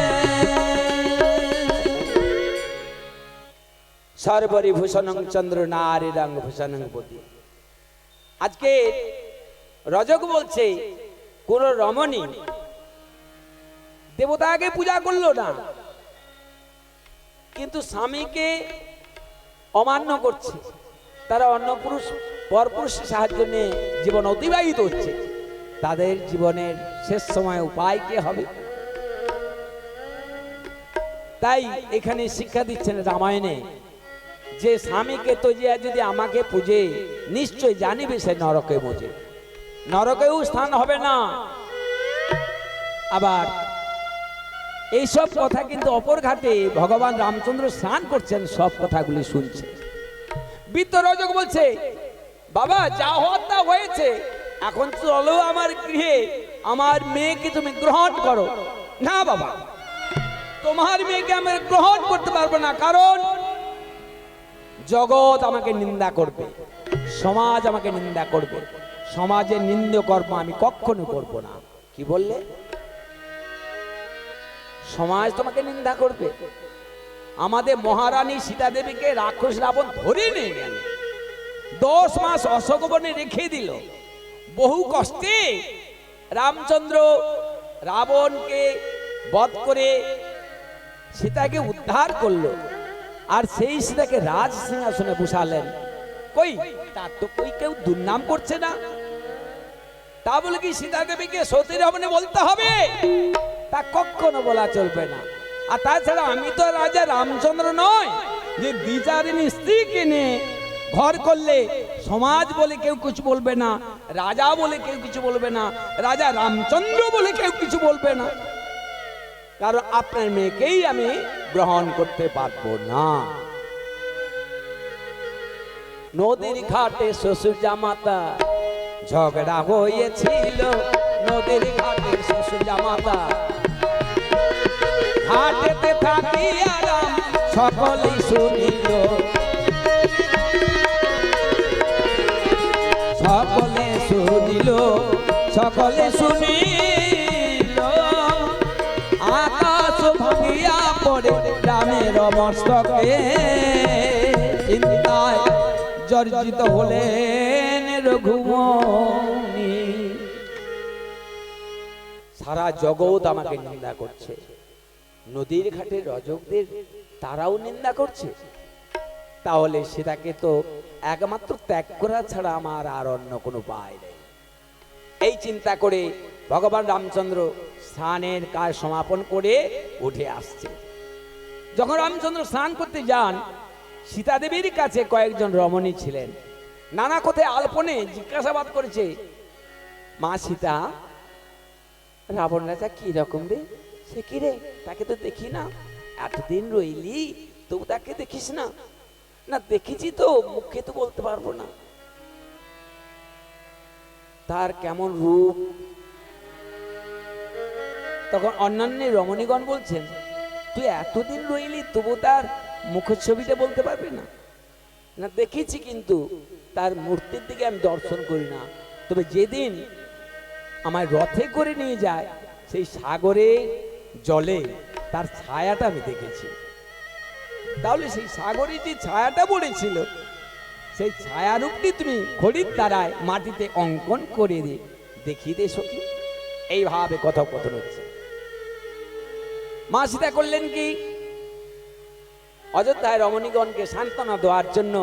সর্বরি ভূষণং চন্দ্র নারী রঙ ভূষণং পতি। আজকে রজক বলছে, কোন রমণী দেবতাকে পূজা করলো না, কিন্তু স্বামীকে অমান্য করছে, তারা অন্য পুরুষ পরপুরুষের সাহায্য নিয়ে জীবন অতিবাহিত হচ্ছে। তাদের জীবনের শেষ সময় উপায় কি হবে? তাই এখানে শিক্ষা দিচ্ছেন রামায়ণে, যে স্বামীকে তো যদি আমাকে পূজে, নিশ্চয় জানিবে সে নরকে বোঝে, নরকেও স্থান হবে না। আবার এইসব কথা কিন্তু অপর ঘাটে ভগবান রামচন্দ্র স্নান করছেন, সব কথাগুলি শুনছে। বৃদ্ধ রজক বলছে, বাবা যা হওয়ার তা হয়েছে, এখন চলো আমার গৃহে, আমার মেয়েকে তুমি গ্রহণ করো। না বাবা, তোমার মেয়েকে আমি গ্রহণ করতে পারবো না, কারণ জগৎ আমাকে নিন্দা করবে, সমাজ আমাকে নিন্দা করবে, সমাজের নিন্দ কর্ম আমি কখনো করব না। কি বললে? সমাজ তোমাকে নিন্দা করবে? আমাদের মহারানী সীতা দেবীকে রাক্ষস রাবণ ধরে নিয়ে গেল, 10 মাস অশোকবনে রেখে দিল। বহু কষ্টে রামচন্দ্র রাবণকে বধ করে সীতাকে উদ্ধার করলো, আর সেই সীতাকে রাজ সিংহাসনে বসালেন। কই তার তো কই কেউ দুর্নাম করছে না। তা বলে কি সীতা দেবীকে সতী রমণী বলতে হবে? তা কখনো বলা চলবে না। আর তাছাড়া আমি তো রাজা রামচন্দ্র নয় যে দ্বিচারিণী স্ত্রীকে নিয়ে ঘর করলে সমাজ বলে কেউ কিছু বলবে না, রাজা বলে কেউ কিছু বলবে না, রাজা রামচন্দ্র বলে কেউ কিছু বলবে না, কারণ আপনার মেয়েকেই আমি গ্রহণ করতে পারবো না। নদীর ঘাটে শ্বশুর জামাতা ঝগড়া হয়েছিল, নদীর ঘাটে শ্বশুর জামাতা, ঘাটেতে থাকিয়া রাম সকলেই শুনিল, সকলে শুনিল সকলে শুনিল, আকাশ ভাঙিয়া পড়ে রামের মস্তকে, চিন্তায় জর্জিত হলেন রঘুমনি। সারা জগৎ আমাকে নিন্দা করছে, নদীর ঘাটে রজকদের তারাও নিন্দা করছে, তাহলে সেটাকে তো একমাত্র ত্যাগ করা ছাড়া আমার আর অন্য কোনো উপায় নেই। এই চিন্তা করে ভগবান রামচন্দ্র স্নানের কাজ সমাপন করে উঠে আসছে। যখন রামচন্দ্র স্নান করতে যান, সীতা দেবীর কাছে কয়েকজন রমণী ছিলেন, নানা কথায় আলপনে জিজ্ঞাসাবাদ করেছে, মা সীতা, রাবণ রাজা কি রকম রে? সে কি রে, তাকে তো দেখি না, এতদিন রইলি তবু তাকে দেখিস না? না দেখেছি তো, মুখে তো বলতে পারবো না তার কেমন রূপ। তখন অন্যান্য রমণীগণ বলছেন, তুই এতদিন রইলি তবু তার মুখের ছবিটা বলতে পারবি না? না দেখেছি, কিন্তু তার মূর্তির দিকে আমি দর্শন করি না, তবে যেদিন আমায় রথে করে নিয়ে যায় সেই সাগরে জলে তার ছায়াটা আমি দেখেছি। তাহলে সেই সাগরে যে ছায়াটা পড়েছিল, সেই ছায়ারূপটি তুমি খড়ির দ্বারায় মাটিতে অঙ্কন করে দেখিয়ে দে সখী। এইভাবে কথোপকথন হচ্ছে। মা সীতা করলেন কি, অযোধ্যায় রমণীগণকে সান্ত্বনা দেওয়ার জন্য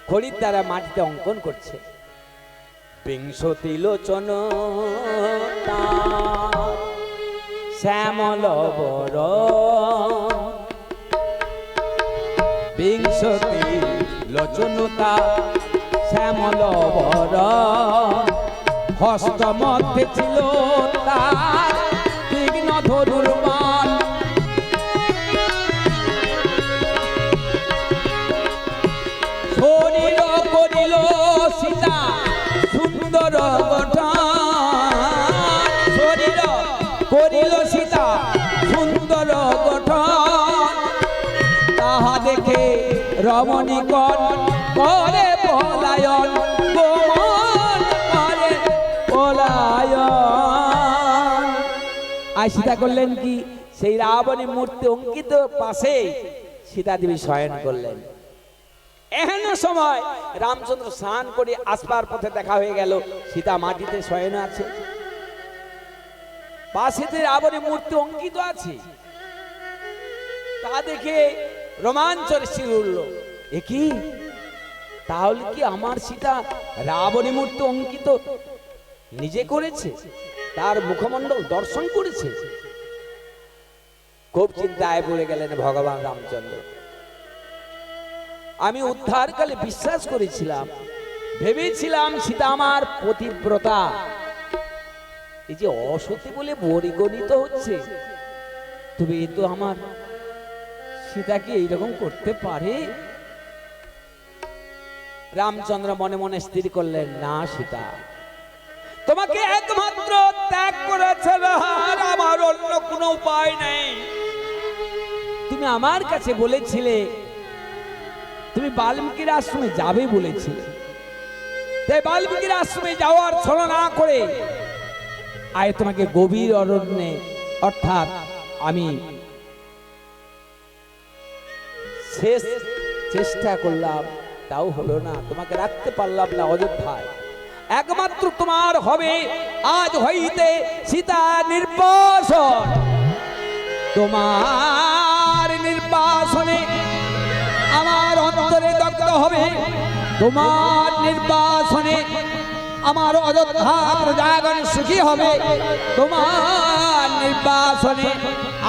খড়ির দ্বারা মাটিতে অঙ্কন করছে। বিংশতি লোচন শ্যামল বর, বিংশতি লোচনতা শ্যামল বর, হস্ত মধ্যে ছিল তার তীক্ষ্ণ ধনুর বাণ, শরীর করিল সীতা সুন্দর গঠন, শরীর করিল সীতা সুন্দর গঠন, তাহা দেখে রমণীগণ করে পলায়ন, গোমন করে পলায়ন। আর সীতা করলেন কি, সেই রাবণের মূর্তি অঙ্কিত পাশে সীতা দেবী শয়ন করলেন। এহেন সময় রামচন্দ্র স্নান করে আসবার পথে দেখা হয়ে গেল সীতা মাটিতে শয়ন আছে, পাশেতে রাবণের মূর্তি অঙ্কিত আছে। তা দেখে রোমাঞ্চের শির উঠল, এ কি, তাহলে কি আমার সীতা রাবণের মূর্তি অঙ্কিত নিজে করেছে, তার মুখমণ্ডল দর্শন করেছে? খুব চিন্তায় পড়ে গেলেন ভগবান রামচন্দ্র। আমি উদ্ধারকালে বিশ্বাস করেছিলাম, ভেবেছিলাম সীতা আমার পতিব্রতা, এই যে অসতী বলে পরিগণিত হচ্ছে, তবে এ তো আমার সীতা কি এইরকম করতে পারে? রামচন্দ্র মনে মনে স্থির করলেন, না সীতা, তোমাকে একমাত্র ত্যাগ করেছে, আর আমার অন্য কোনো উপায় নেই। তুমি আমার কাছে বলেছিলে তুমি বাল্মীকির আশ্রমে যাবে বলেছিলে, তাই বাল্মীকির আশ্রমে যাওয়ার ছলনা করে আয় তোমাকে গভীর অরণ্যে, অর্থাৎ আমি শেষ চেষ্টা করলাম, তাও হলো না, তোমাকে রাখতে পারলাম না অযোধ্যায়। একমাত্র তোমার হবে আজ হইতে সীতা নির্বাসন, তোমার নির্বাসনে আমার অন্তরে দগ্ধ হবে, তোমার নির্বাসনে আমার অযোধ্যা প্রজাগণ সুখী হবে, তোমার নির্বাসনে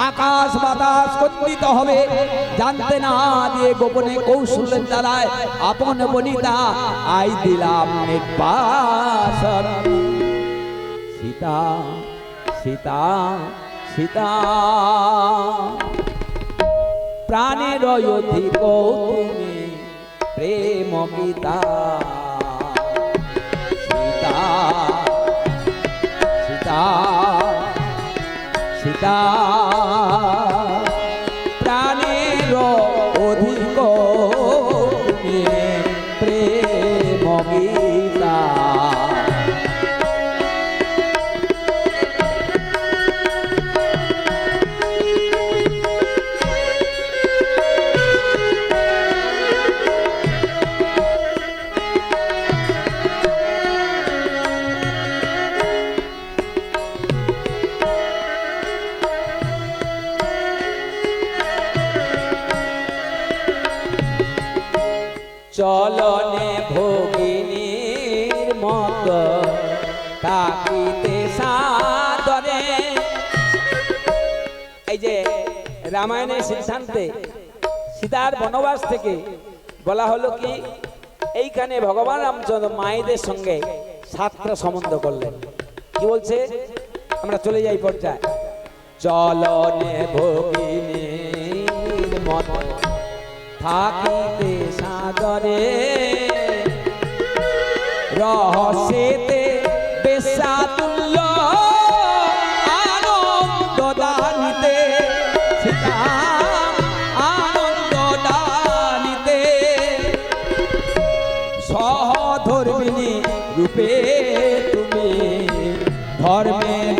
আকাশ বাতাস স্পন্দিত হবে। জানতে না দিয়ে গোপনে কৌশলের দ্বারায় আপন বনিতা আই দিলাম নির্বাসন। সীতা সীতা সীতা প্রাণের অধিক তুমি প্রেম গীতা, সীতা সীতা সীতা প্রাণের অধিক তুমি প্রেম গীতা, চলনে ভগিনীর মত তাকিতে সাদরে। এই যে রামায়ণের সিদ্ধান্তে সীতার বনবাস থেকে বলা হলো কি, এইখানে ভগবান রামচন্দ্র মায়েদের সঙ্গে 7টা সম্বন্ধ করলেন। কি বলছে, আমরা চলে যাই পর্যায়ে। চলনে ভগিনীর মত থাকিতে সাদরে, রহস্যেতে বেশাতুল্য আনন্দ দানিতে, সীতা আনন্দ দানিতে, সহধর্মিণী রূপে তুমি ধর্মের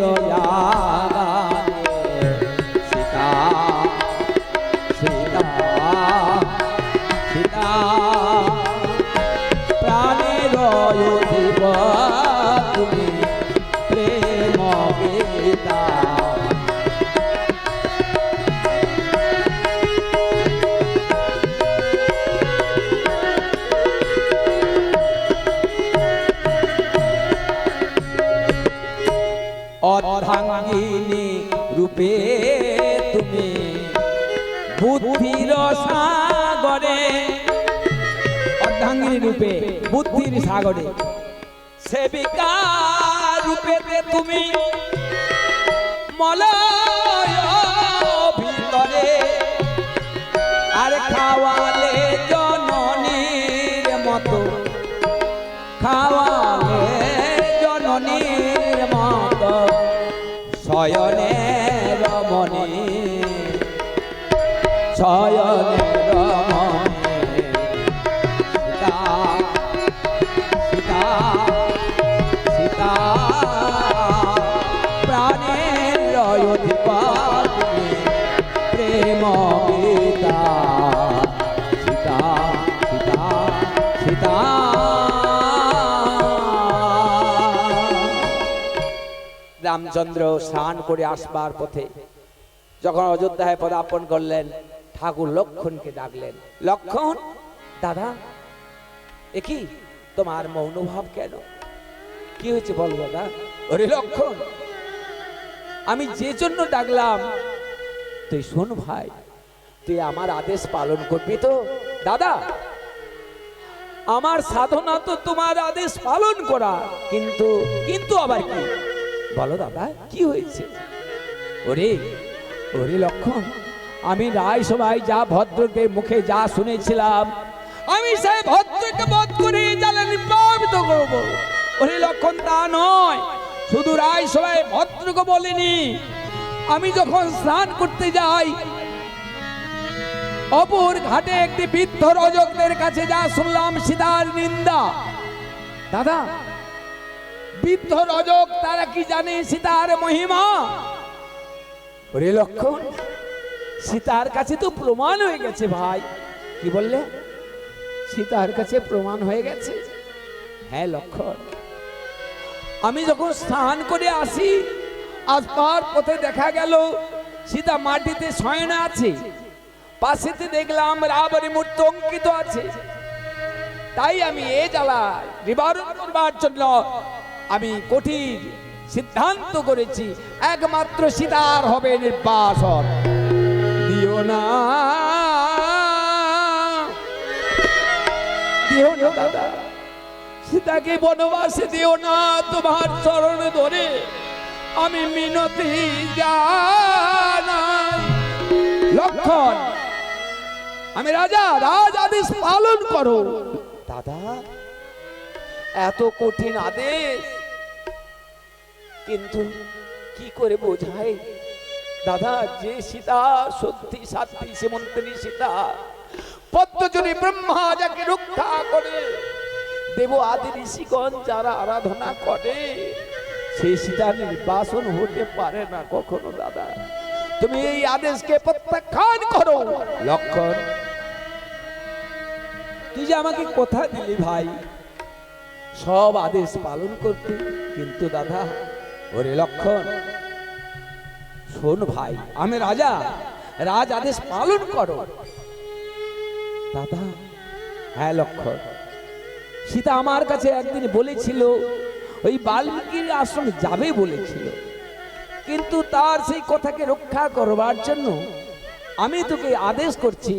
সীতা সীতা সীতা প্রাণের অধিপতি তুমি প্রেম গীতা। অর্ধাঙ্গিনী রূপে তুমি বুদ্ধির সাগরে, অর্ধাঙ্গিনী রূপে বুদ্ধির সাগরে, সেবিকা রূপে তুমি মলয় ভিতরে, আর খাওয়ালে জননীর মতো, খাওয়ালে জননীর মতো, শয়নে রমণী শয়নে রমণী, সীতা সীতা সীতা প্রাণের অধিপতি প্রেম গীতা। সীতা সীতা সীতা। রামচন্দ্র স্নান করে আসবার পথে যখন অযোধ্যায় পদার্পণ করলেন, ঠাকুর লক্ষণকে ডাকলেন। লক্ষণ, দাদা এ কি তোমার মৌনভাব কেন? কি হয়েছে বল দাদা? ওরে লক্ষণ, আমি যে জন্য ডাকলাম তুই শোন ভাই, তুই আমার আদেশ পালন করবি তো? দাদা, আমার সাধনা তো তোমার আদেশ পালন করা, কিন্তু কিন্তু আবার কি বলো দাদা, কি হয়েছে? ওরে ওরে লক্ষণ, আমি রায় সভায় যা ভদ্রকে মুখে যা শুনেছিলাম, আমি সেই ভদ্রকে বধ করে জ্বালানি প্লাবিত করবো। ওরে লক্ষণ, তা নয়, শুধু রায় সভায় ভদ্রকে বলিনি, আমি যখন স্নান করতে যাই অপর ঘাটে একটি বৃদ্ধ রজকদের কাছে যা শুনলাম সীতার নিন্দা। দাদা, বৃদ্ধ রজক তারা কি জানে সীতার মহিমা? ওরে লক্ষণ, সীতার কাছে তো প্রমাণ হয়ে গেছে ভাই। কি বললে? সীতার কাছে প্রমাণ হয়ে গেছে? হ্যাঁ লক্ষণ, আমি যখন স্নান করে আসি, আসবার পথে দেখা গেল সীতা মাটিতে শয়না আছে, পাশেতে দেখলাম রাবণী মূর্তি অঙ্কিত আছে। তাই আমি এ জ্বালা নিবারণ করবার জন্য আমি কঠিন সিদ্ধান্ত করেছি, একমাত্র সীতার হবে নির্বাসন। দিও না দিও না দাদা, সীতাকে বনবাসে দিও না, তোমার চরণে ধরে আমি মিনতি জানাই। লক্ষণ, আমি রাজা, রাজ আদেশ পালন করো। দাদা, এত কঠিন আদেশ, কিন্তু কি করে বোঝাই দাদা, যে সীতা সত্যি সাত্রী সীমন্তিনী সীতা, পদ্মজনী ব্রহ্মা যাকে রক্ষা করে, দেব আদি ঋষিগণ যারা আরাধনা করে, সেই সীতা নির্বাসন হতে পারে না কখনো। দাদা, তুমি এই আদেশকে প্রত্যাখ্যান করো। লক্ষণ, তুই যে আমাকে কথা দিলি ভাই সব আদেশ পালন করতে, কিন্তু দাদা, ওরে লক্ষণ শোন ভাই, আমি রাজা, রাজ আদেশ পালন করো। দাদা, হ্যাঁ লক্ষণ, সীতা আমার কাছে একদিন বলেছিল ওই বাল্মীকির আশ্রমে যাবে বলেছিল, কিন্তু তার সেই কথাকে রক্ষা করবার জন্য আমি তোকে আদেশ করছি,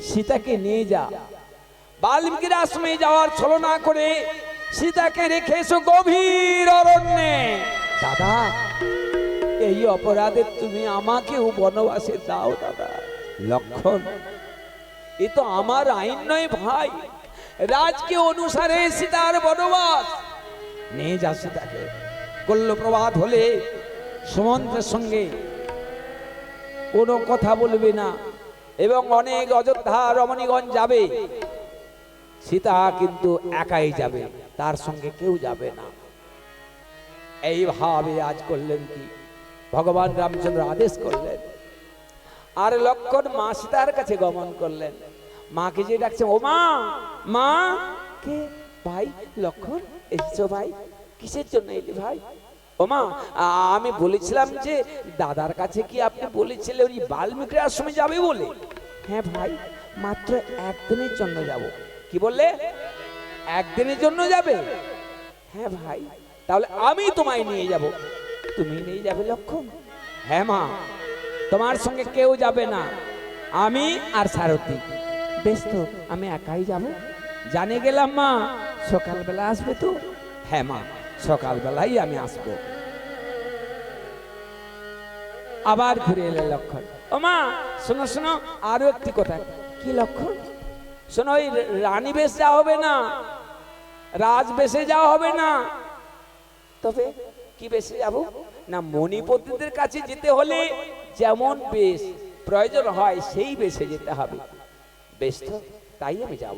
সীতাকে নিয়ে যা, বাল্মীকির আশ্রমে যাওয়ার ছলনা করে সীতাকে রেখে এসো গভীর অরণ্যে। দাদা, এই অপরাধে তুমি আমাকেও বনবাসে দাও দাদা। লক্ষণ, এ তো আমার আইন নয় ভাই, রাজকে অনুসারে সীতার বনবাস। নিয়ে যা সীতাকে। কল্ল প্রভাত হলে সুমন্ত্রের সঙ্গে কোনো কথা বলবে না, এবং অনেক অযোধ্যা রমণীগণ যাবে, সীতা কিন্তু একাই যাবে, তার সঙ্গে কেউ যাবে না। এইভাবে আজ করলেন কি, ভগবান রামচন্দ্র আদেশ করলেন, আর লক্ষণ মা সীতার কাছে গমন করলেন। মাকে যে ডাকছে, ও মা, মা কে? ভাই লক্ষণ, এসেছো ভাই? কিসের জন্য এলি ভাই? ও মা, আমি বলেছিলাম যে দাদার কাছে কি আপনি বলেছিলেন ওই বাল্মীকি আশ্রমে যাবে বলে? হ্যাঁ ভাই, মাত্র একদিনের জন্য যাব। কি বললে? একদিনের জন্য যাবে? হ্যাঁ ভাই, তাহলে আমি তোমায় নিয়ে যাব। তুমি নিয়ে যাবে লক্ষণ? হ্যাঁ মা, তোমার সঙ্গে কেউ যাবে না, আমি আর সারথী। বেশ, তো আমি একাই যাব। জানে গেলাম মা, সকালবেলা আসবে তো? হ্যাঁ মা, সকালবেলাই আমি আসবো। আবার ঘুরে এলে লক্ষণ। ও মা, শোনো শোনো, আরো একটি কথা। কি লক্ষণ? শোনো, ওই রানী বেশ যাওয়া হবে না, রাজ বেশে যাওয়া হবে না। তবে কি বেশে যাব? না, মণিপতিদের কাছে যেতে হলে যেমন বেশ প্রয়োজন হয় সেই বেশে যেতে হবে। বেশ, তো তাই আমি যাব।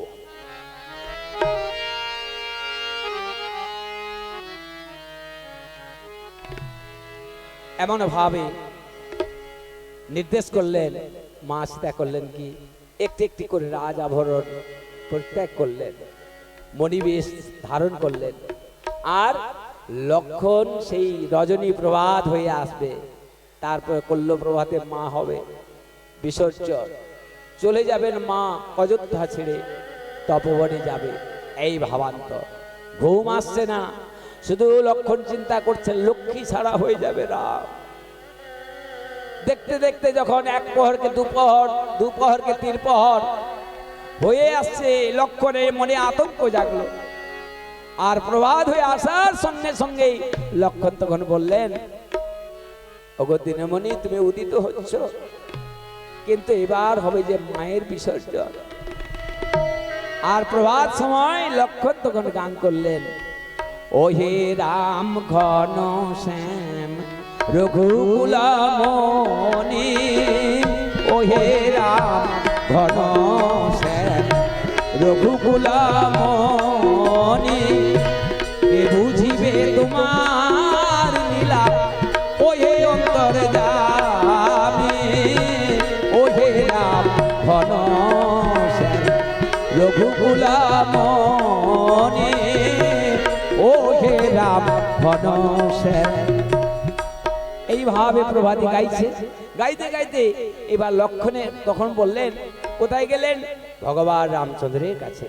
এমন ভাবে নির্দেশ করলেন, মা সীতা করলেন কি, একটি একটি করে রাজ আভরণ পরিত্যাগ করলেন, মণিবেশ ধারণ করলেন। আর লক্ষণ সেই রজনী প্রভাত হয়ে আসবে, তারপর কল্য প্রভাতে মা হবে বিসর্জন, চলে যাবেন মা অযোধ্যা ছেড়ে, তপবনে যাবে। এই ভাবান্ত, ঘুম আসছে না, শুধু লক্ষণ চিন্তা করছেন লক্ষ্মী ছাড়া হয়ে যাবে রাম। দেখতে দেখতে যখন এক প্রহরকে দুপহর, দুপহরকে তিরপহর হয়ে আসছে, লক্ষণের মনে আতঙ্ক জাগলো। আর প্রভাত হয়ে আসার সঙ্গে সঙ্গেই লক্ষণ তখন বললেন, ওগো দিনমণি, তুমি উদিত হচ্ছ, কিন্তু এবার হবে যে মায়ের বিসর্জন। আর প্রভাত সময় লক্ষণ তখন গান করলেন, ও হে রাম ঘন শ্যাম রঘুকুলমণি, ও হে রাম ঘন শ্যাম রঘুকুলমণি, কে বুঝিবে তোমার লীলা, ও হে অন্তর্যামী, ও হে রাম ঘন শ্যাম রঘুকুলমণি, ও হে রাম ঘন শ্যাম। এইভাবে প্রভাতী গাইছে, গাইতে গাইতে এবার লক্ষণে তখন বললেন, কোথায় গেলেন? ভগবান রামচন্দ্রের কাছে।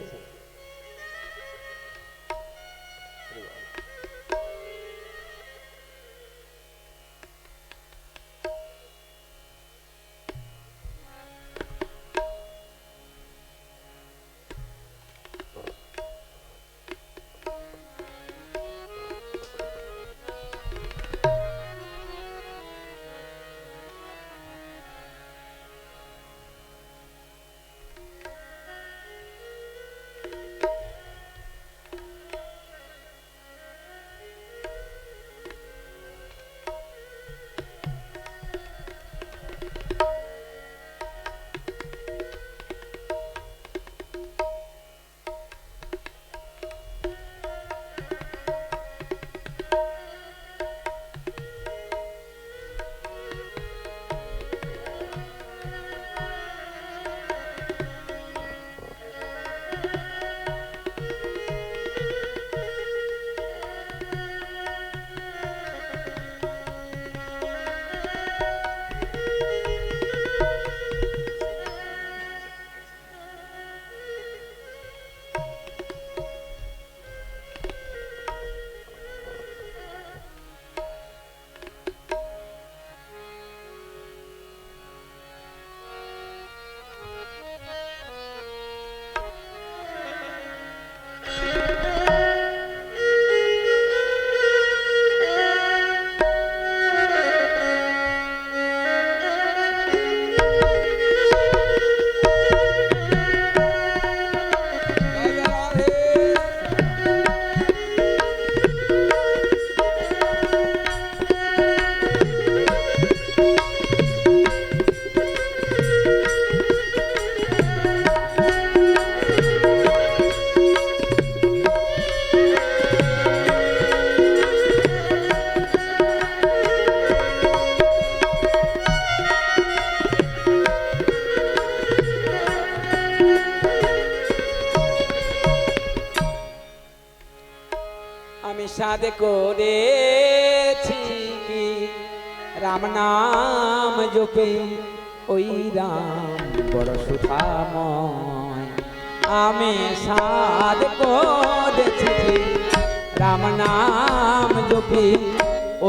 সাদ করেছি কি রাম নাম জপে ওই রাম বড় সুধাময়। আমি সাদ করেছি কি রাম নাম জপে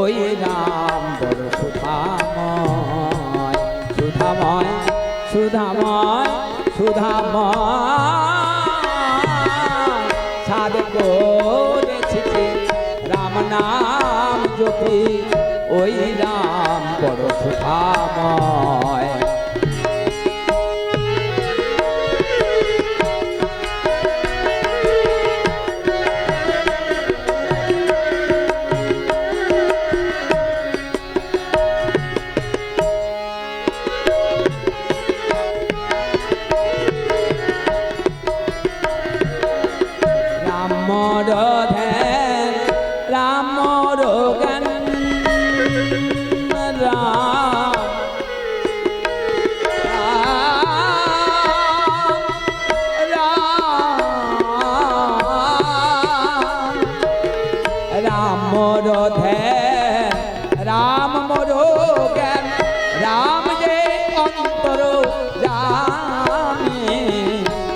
ওই রাম বড় সুধাময়। সুধাময় সুধাময় সুধাময় সাদ করেছি রাম নাম জপি ওই রাম বড় সুধাময়। রাম মোর জ্ঞান রাম যে অন্তর জানে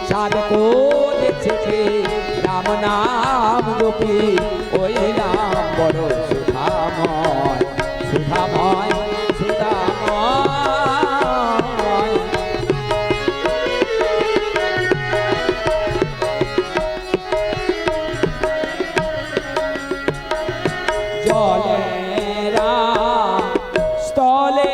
সাদ করেছে রাম নাম জপি ওই রাম বড় সুধাময়। সুধাময় সুধাময় জলে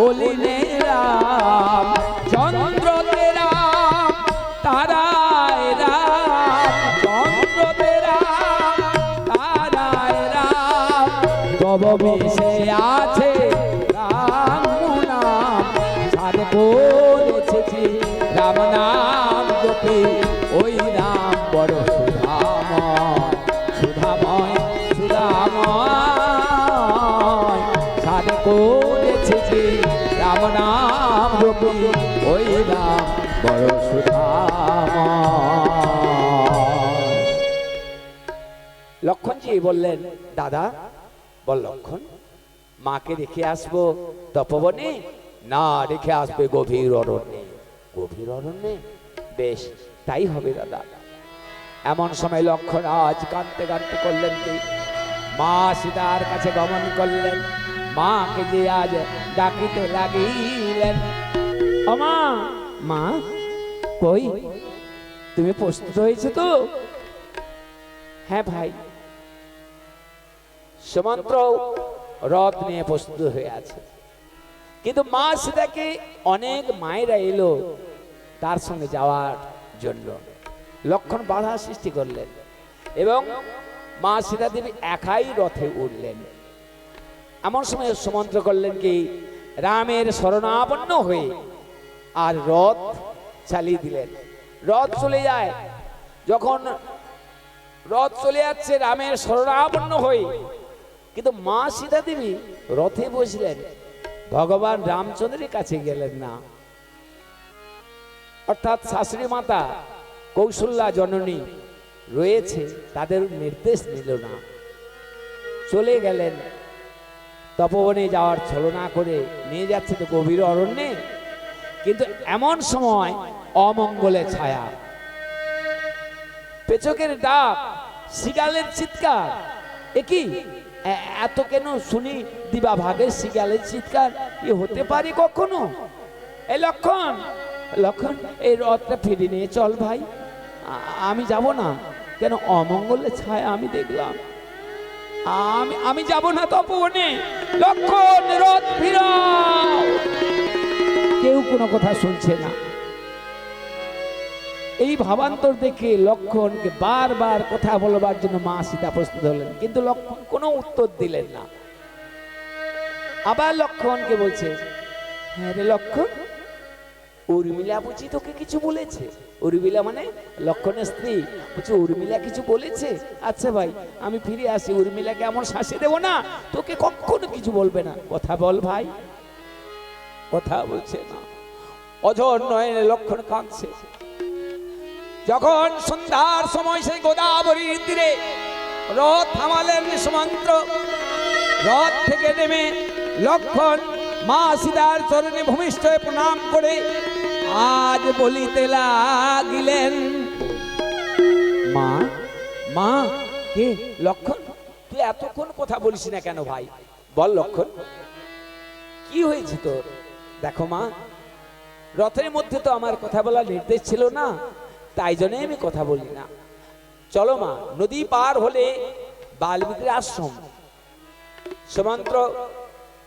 ওলিনে রাম চন্দ্রতে রাম তারায় রাম চন্দ্রতে রাম তারায় রাম তব মিশে আছে রাম নাম সাদ করেছি রাম নাম জপি ওই রাম বড় সুধাময়। সুধাময় সুধাময় সাদ করেছি রাম নাম জপি ওই রাম বড় সুধাময়। লক্ষণজি বললেন, দাদা বল লক্ষণ, মাকে রেখে আসবো তপবনে না রেখে আসবে গভীর অরণ্যে? গভীর অরণ্যে? বেশ, তাই হবে দাদা। এমন সময় লক্ষণ আজ কাঁদতে কাঁদতে করলেন কি, মা সীতার কাছে গমন করলেন। মাকে যে আজ ডাকিতে লাগিলেন, ও মা, মা কই তুমি প্রস্তুত হয়েছে তো? হ্যাঁ ভাই, সুমন্ত্র রথ নিয়ে প্রস্তুত হয়ে আছে। কিন্তু মা সীতাকে অনেক মায়েরা এলো তার সঙ্গে যাওয়ার জন্য। লক্ষণ বাধা সৃষ্টি করলেন এবং মা সীতা দেবী একাই রথে উঠলেন। এমন সময় সুমন্ত্র করলেন কি, রামের শরণাপন্ন হয়ে আর রথ চালিয়ে দিলেন। রথ চলে যায়। যখন রথ চলে যাচ্ছে রামের শরণাপন্ন হয়ে, কিন্তু মা সীতা দেবী রথে বসলেন, ভগবান রামচন্দ্রের কাছে গেলেন না। অর্থাৎ শাশুড়ি মাতা কৌশল্যা জননী রয়েছে, তাদের নির্দেশ নিল না, চলে গেলেন তপবনে যাওয়ার ছলনা করে। নিয়ে যাচ্ছে তো গভীর অরণ্যে, কিন্তু এমন সময় অমঙ্গলের ছায়া, পেচকের ডাক, শিগালের চিৎকার। একই এত কেন শুনি দিবা ভাগে শিগালের চিৎকার? এ হতে পারে কখনো? এই লক্ষণ, লক্ষণ এই রথটা ফিরে নিয়ে চল ভাই, আমি যাব না। কেন? অমঙ্গলের ছায়া আমি দেখলাম, আমি যাব না তপবনে। লক্ষণ রথ ফিরাও। কেউ কোনো কথা শুনছে না। এই ভাবান্তর দেখে লক্ষণকে বারবার কথা বলবার জন্য মা সীতা প্রস্তুত হলেন, কিন্তু লক্ষণ কোনো উত্তর দিলেন না। আবার লক্ষণকে বলছে, হ্যাঁ রে লক্ষণ, উর্মিলা বুঝি তোকে কিছু বলেছে? উর্মিলা মানে লক্ষণের স্ত্রী। বলছে উর্মিলা কিছু বলেছে? আচ্ছা ভাই, আমি ফিরে আসি, উর্মিলাকে এমন শাসি দেব না, তোকে কখনো কিছু বলবে না। কথা বল ভাই। কথা বলছে না। অঝর নয়নে লক্ষণ কাঁদছে। যখন সন্ধ্যার সময় সেই গোদাবরীর তীরে রথ থামালেন সুমন্ত্র, রথ থেকে নেমে লক্ষণ মা সীতার চরণে ভূমিষ্ঠ হয়ে প্রণাম করে আজ বলিতে লাগিলেন, মা মা কে লক্ষণ, তুই এতক্ষণ কথা বলিস না কেন ভাই? বল লক্ষণ, কি হয়েছে তোর? দেখো মা, রথের মধ্যে তো আমার কথা বলার নির্দেশ ছিল না, তাই জন্য আমি কথা বলি না। চলো মা, নদী পার হলে বাল্মীকির আশ্রম। সুমন্ত্র,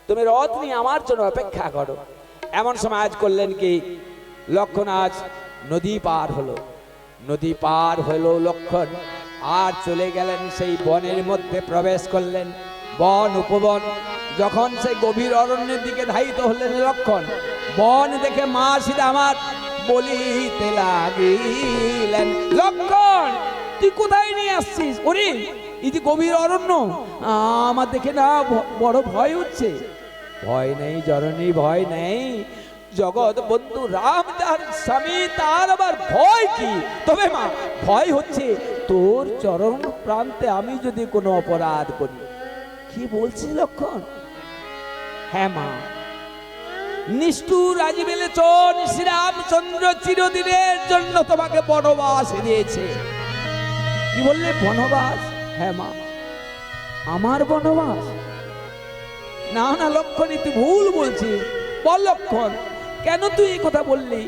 তুমি রথ নিয়ে আমার জন্য অপেক্ষা করো। এমন সময় আজ করলেন কি, লক্ষণ আজ নদী পার হলো। নদী পার হলো লক্ষণ, আর চলে গেলেন সেই বনের মধ্যে প্রবেশ করলেন। বন উপবন, যখন সেই গভীর অরণ্যের দিকে ধাবিত হলেন লক্ষণ, বন দেখে মা সীতা আমার বলিতে লাগিলেন, লক্ষণ তুই কোথায় নিয়ে আসছিস? ওরে এই যে গভীর অরণ্য, আমার দেখে না বড় ভয় হচ্ছে। ভয় নেই জননী, ভয় নেই। জগৎ বন্ধু রাম যার স্বামী, তার আবার ভয় কি? তবে মা, ভয় হচ্ছে তোর চরণ প্রান্তে আমি যদি কোনো অপরাধ করি। কি বলছিস লক্ষণ? হ্যাঁ মা, নিষ্ঠুর আজি বলেছ শ্রীরামচন্দ্র চিরদিনের জন্য তোমাকে বনবাস দিয়েছে। কি বললে? বনবাস? হ্যাঁ মা, আমার বনবাস? না না লক্ষণ, তুই ভুল বলছিস। বল লক্ষণ, কেন তুই এই কথা বললি?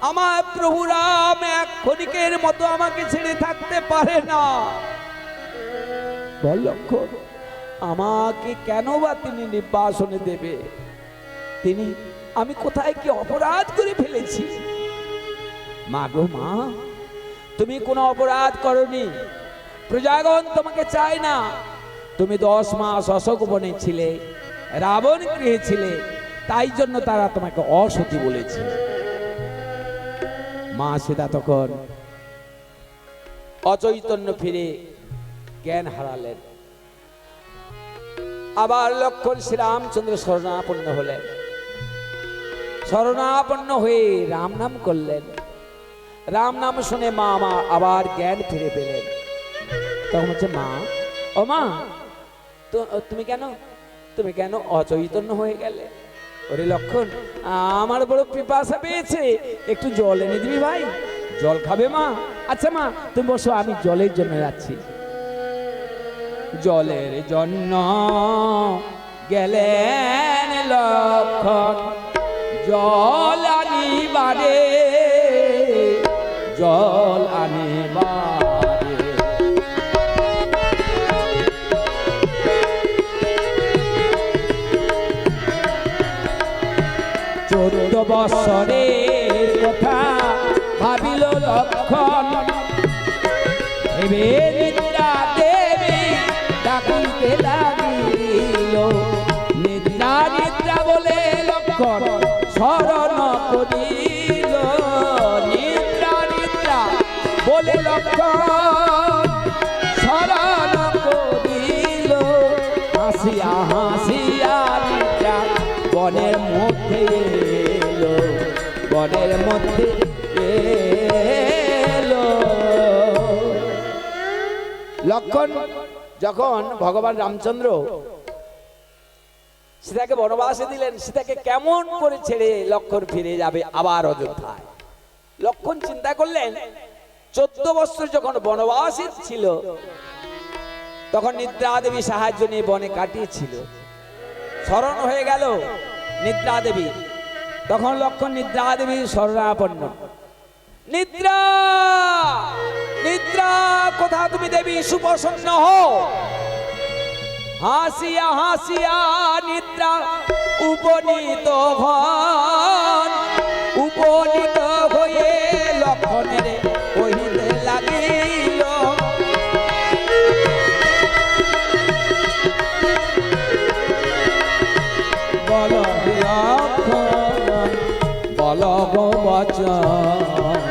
আমার প্রভু রাম এক ক্ষণিকের মতো আমাকে ছেড়ে থাকতে পারে না। বল লক্ষণ, আমাকে কেন বা তিনি নির্বাসনে দেবে? তিনি, আমি কোথায় কি অপরাধ করে ফেলেছি? মা গো মা, তুমি কোনো অপরাধ করনি। প্রজাগণ তোমাকে চায় না। তুমি 10 মাস অশোক বনে ছিলে, রাবণ গৃহে ছিলে, তাই জন্য তারা তোমাকে অসতী বলেছে। মা সীতা তখন অচৈতন্য ফিরে জ্ঞান হারালেন। আবার লক্ষণ শ্রীরামচন্দ্র শরণাপন্ন হলেন। শরণাপন্ন হয়ে রাম নাম করলেন। রাম নাম শুনে মা আবার জ্ঞান ফিরে পেলেন। তখন হচ্ছে মা, ও মা, তো তুমি কেন অচৈতন্য হয়ে গেলে? ওরে লক্ষণ, আমার বড় পিপাসা পেয়েছে, একটু জল এনে দিবি ভাই? জল খাবে মা? আচ্ছা মা তুমি বসো, আমি জলের জন্য যাচ্ছি। জলের জন্য গেলেন লক্ষণ, জল আনিবারে, জল আনিবারে। 14 বৎসরের কথা ভাবিল লক্ষণ, ভেবে নিদ্রা দেবী ডাকিতে লাগিল। নিদ্রা নিদ্রা বলে লক্ষণ শরণ করিল। নিদ্রা নিদ্রা বলে লক্ষণ শরণ করিল। হাসিয়া হাসিয়া নিদ্রা বনের মধ্যে এলো, বনের মধ্যে এলো। লক্ষণ যখন ভগবান রামচন্দ্র সীতাকে বনবাসে দিলেন, সীতাকে কেমন করে ছেড়ে লক্ষণ ফিরে যাবে আবার অযোধ্যায়? লক্ষণ চিন্তা করলেন 14 বছর যখন বনবাসী ছিল, তখন নিদ্রা দেবী সাহায্য নিয়ে বনে কাটিয়েছিল। শরণ হয়ে গেল নিদ্রা দেবী, তখন লক্ষণ নিদ্রা দেবী শরণাপন্ন। নিদ্রা, নিদ্রা কোথা তুমি দেবী? সুপ্রসন্ন হও। হাসিয়া হাসিয়া নিদ্রা উপনীত হন। উপনীত হয়ে লক্ষণের কহিতে লাগিল, বল লক্ষণ, বল গো বচন,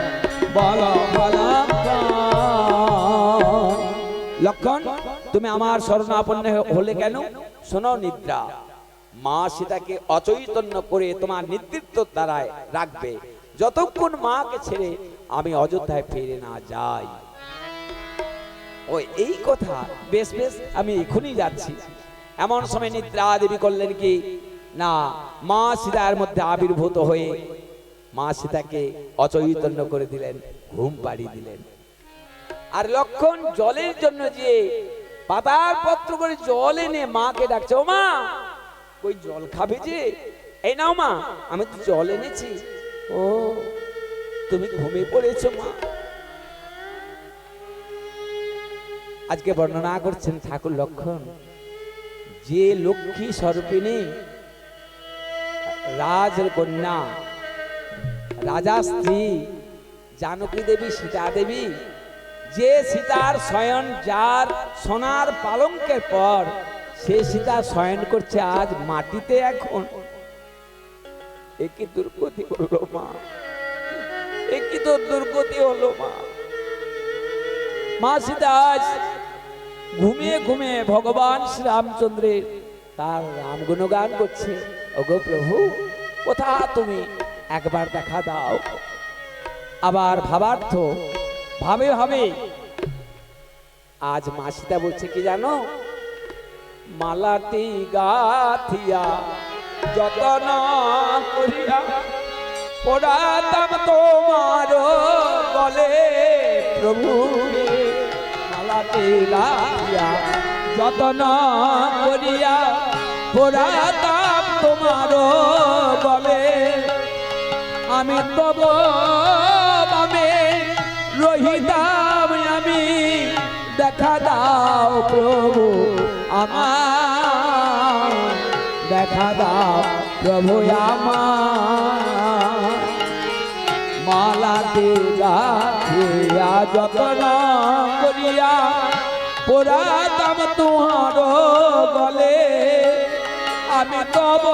বল লক্ষণ, তুমি আমার শরণাপন্ন হলে কেন? শোনো নিদ্রা, মা সীতাকে অচৈতন্য করে তোমার নেতৃত্ব দ্বারায় রাখবে। যতক্ষণ মাকে ছেড়ে আমি অযোধ্যায় ফিরে না যাই। ওই এই কথা, বেশ বেশ আমি এখনই যাচ্ছি। এমন সময় নিদ্রা দেবী করলেন কি না, মা সীতার মধ্যে আবির্ভূত হয়ে মা সীতাকে অচৈতন্য করে দিলেন, ঘুম পাড়িয়ে দিলেন। আর লক্ষণ জলের জন্য যে পাতার পত্র করে জল এনে মাকে ডাকছে, ও মা ওই জল খাবে যে, এই নাও মা আমি তো জল এনেছি। ও তুমি ঘুমিয়ে পড়েছো মা। আজকে বর্ণনা করছেন ঠাকুর লক্ষণ, যে লক্ষ্মী স্বরূপিণী রাজকন্যা রাজা স্ত্রী জানকী দেবী, সীতা দেবী, যে সীতার শয়ন যার সোনার পালঙ্কের পর সে সীতা শয়ন করছে আজ মাটিতে। এখন একই দুর্গতি হলো মা, একই তো দুর্গতি হলো মা। মা সীতা আজ ঘুমিয়ে ঘুমিয়ে ভগবান শ্রীরামচন্দ্রের তার রাম গুণগান করছে। ওগো প্রভু কোথা তুমি, একবার দেখা দাও। আবার ভাবার্থ ভাবে ভাবে আজ মা সীতা বলছে কি জানো, মালাটি গাথিয়া যতন করিয়া পড়াতাম তোমার গলে প্রভু। মালাটি গাথিয়া যতন করিয়া পড়াতাম তোমার গলে, আমি তব বামে রহিতাম আমি, দেখা দাও প্রভু আমার, দেখা দাও প্রভু আমার। মালাতে গাথিয়া যতন করিয়া পড়াতাম তোমার গলে, আমি তব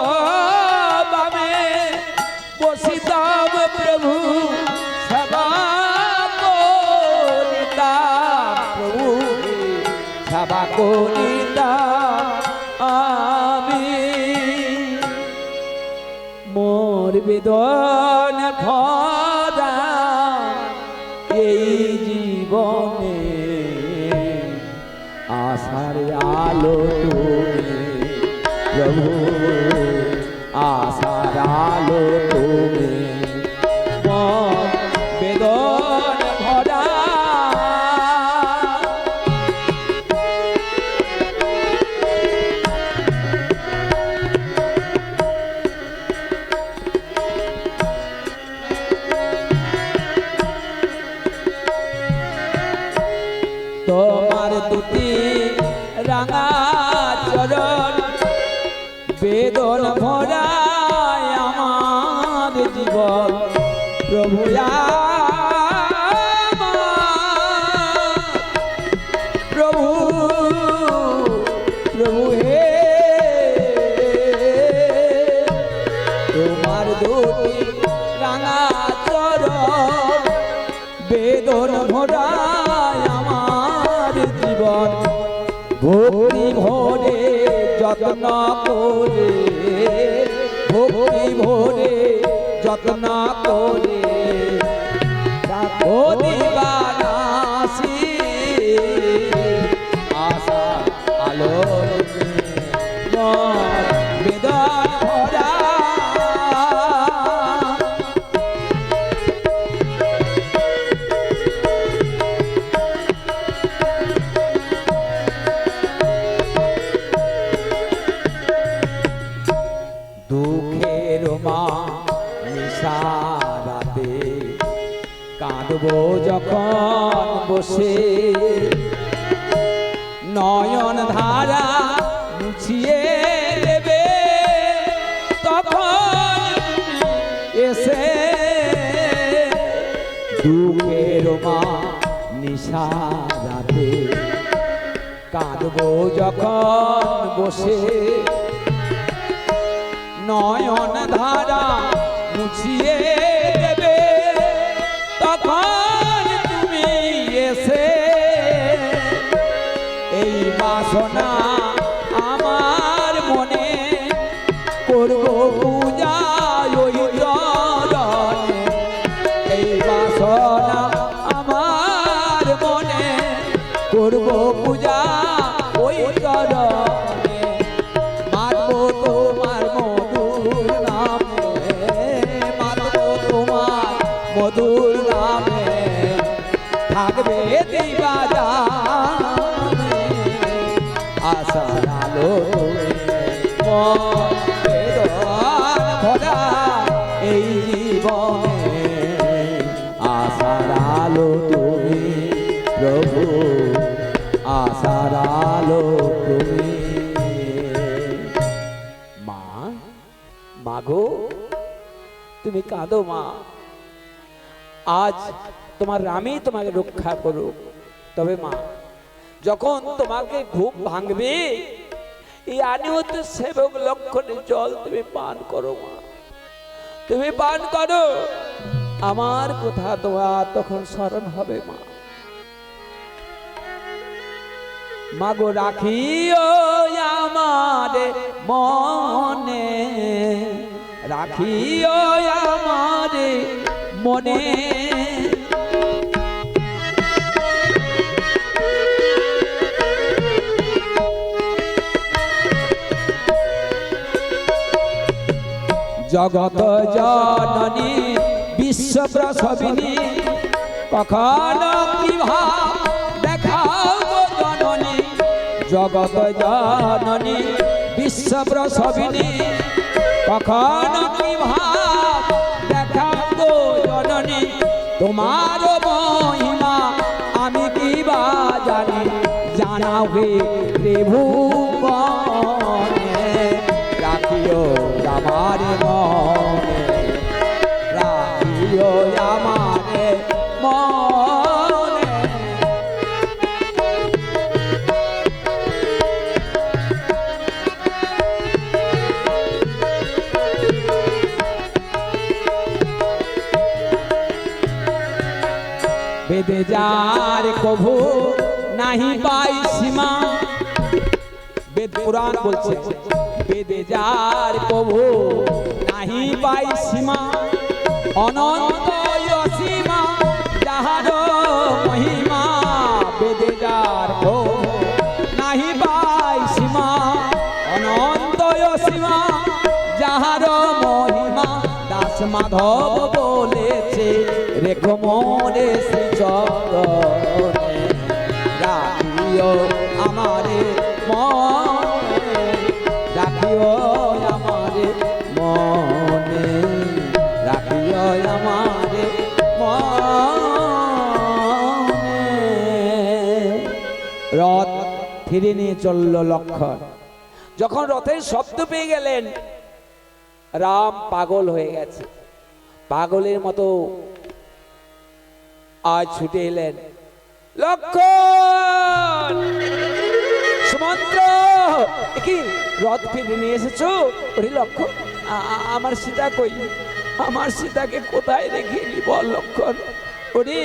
বামে বসিতাম প্রভু, সেবা করিতাম প্রভু, সেবা করিতাম আমি। মোর বেদন ভরা এই জীবনে, আশার আলো তুমি প্রভু, আশার আলো তুমি, মোর বেদন ভরা। তোমার দুটি রাঙা চরণ বেদন ভরা আমার জীবন প্রভু প্রভু প্রভু হে, তোমার দুটি রাঙা চরণ বেদন ভরা আমার জীবন, ভক্তি ভরে যত্ন করে, ভক্তি ভরে যত্ন করে দিবানাসি, আশা আলো বেদন ভরা। দুঃখের মা নিশারাতে কাঁদবো যখন বসে, নয়ন ধারা মুছিয়ে দেবে তখন এসে। দুঃখের মা নিশারাতে কাঁদবো যখন বসে, নয়ন ধারা মুছিয়ে দেবে তখন তুমি এসে। এই বাসনা আমার মনে করব পূজা ওই চরণে, এই বাসনা প্রভু আশার আলো তুমি। মা, মাগো তুমি কাঁদো মা, আজ তোমার রামই তোমাকে রক্ষা করুক। তবে মা, যখন তোমাকে ঘুম ভাঙবে, এই আনিহত সেবক লক্ষণের জল তুমি পান করো মা, তুমি পান করো। আমার কথা তোমার তখন স্মরণ হবে মা। মাগো রাখিও আমার মনে, রাখিও আমার মনে, জগত জননী বিশ্বপ্রসবিনী, কখনো কি ভাব দেখাও গো জননী। জগত জননী বিশ্বপ্রসবিনী, কখনো কি ভাব দেখাও গো জননী। তোমার মহিমা আমি কি বা জানি, জানাও হে ত্রিভুবনে। রাখিও আমার মনে, রাখিও আমার মনে। বেদে যার কভু নাহি পাই সীমা, বেদ পুরাণ বলছে বেদে যার কভু নাহি পাই সীমা। অনন্ত অসীমা যাহার মহিমা, বেদে যার কভু নাহি পাই সীমা। অনন্ত অসীমা যাহার মহিমা, দাস মাধব বলেছে রেখো মনে শ্রীচরণে। রাখিও আমারে মনে, রাখিও আমারে মনে, রাখিও আমারে মনে। রথ ফিরে নিয়ে চলল লক্ষণ। যখন রথের শব্দ পেয়ে গেলেন, রাম পাগল হয়ে গেছে, পাগলের মতো আজ ছুটে এলেন। লক্ষণ, সুমন্ত্র, কি রথ ফিরে নিয়ে এসেছো? ওরে লক্ষণ, আমার সীতা কই? আমার সীতাকে কোথায় রেখে এলি বল লক্ষণ? ওরে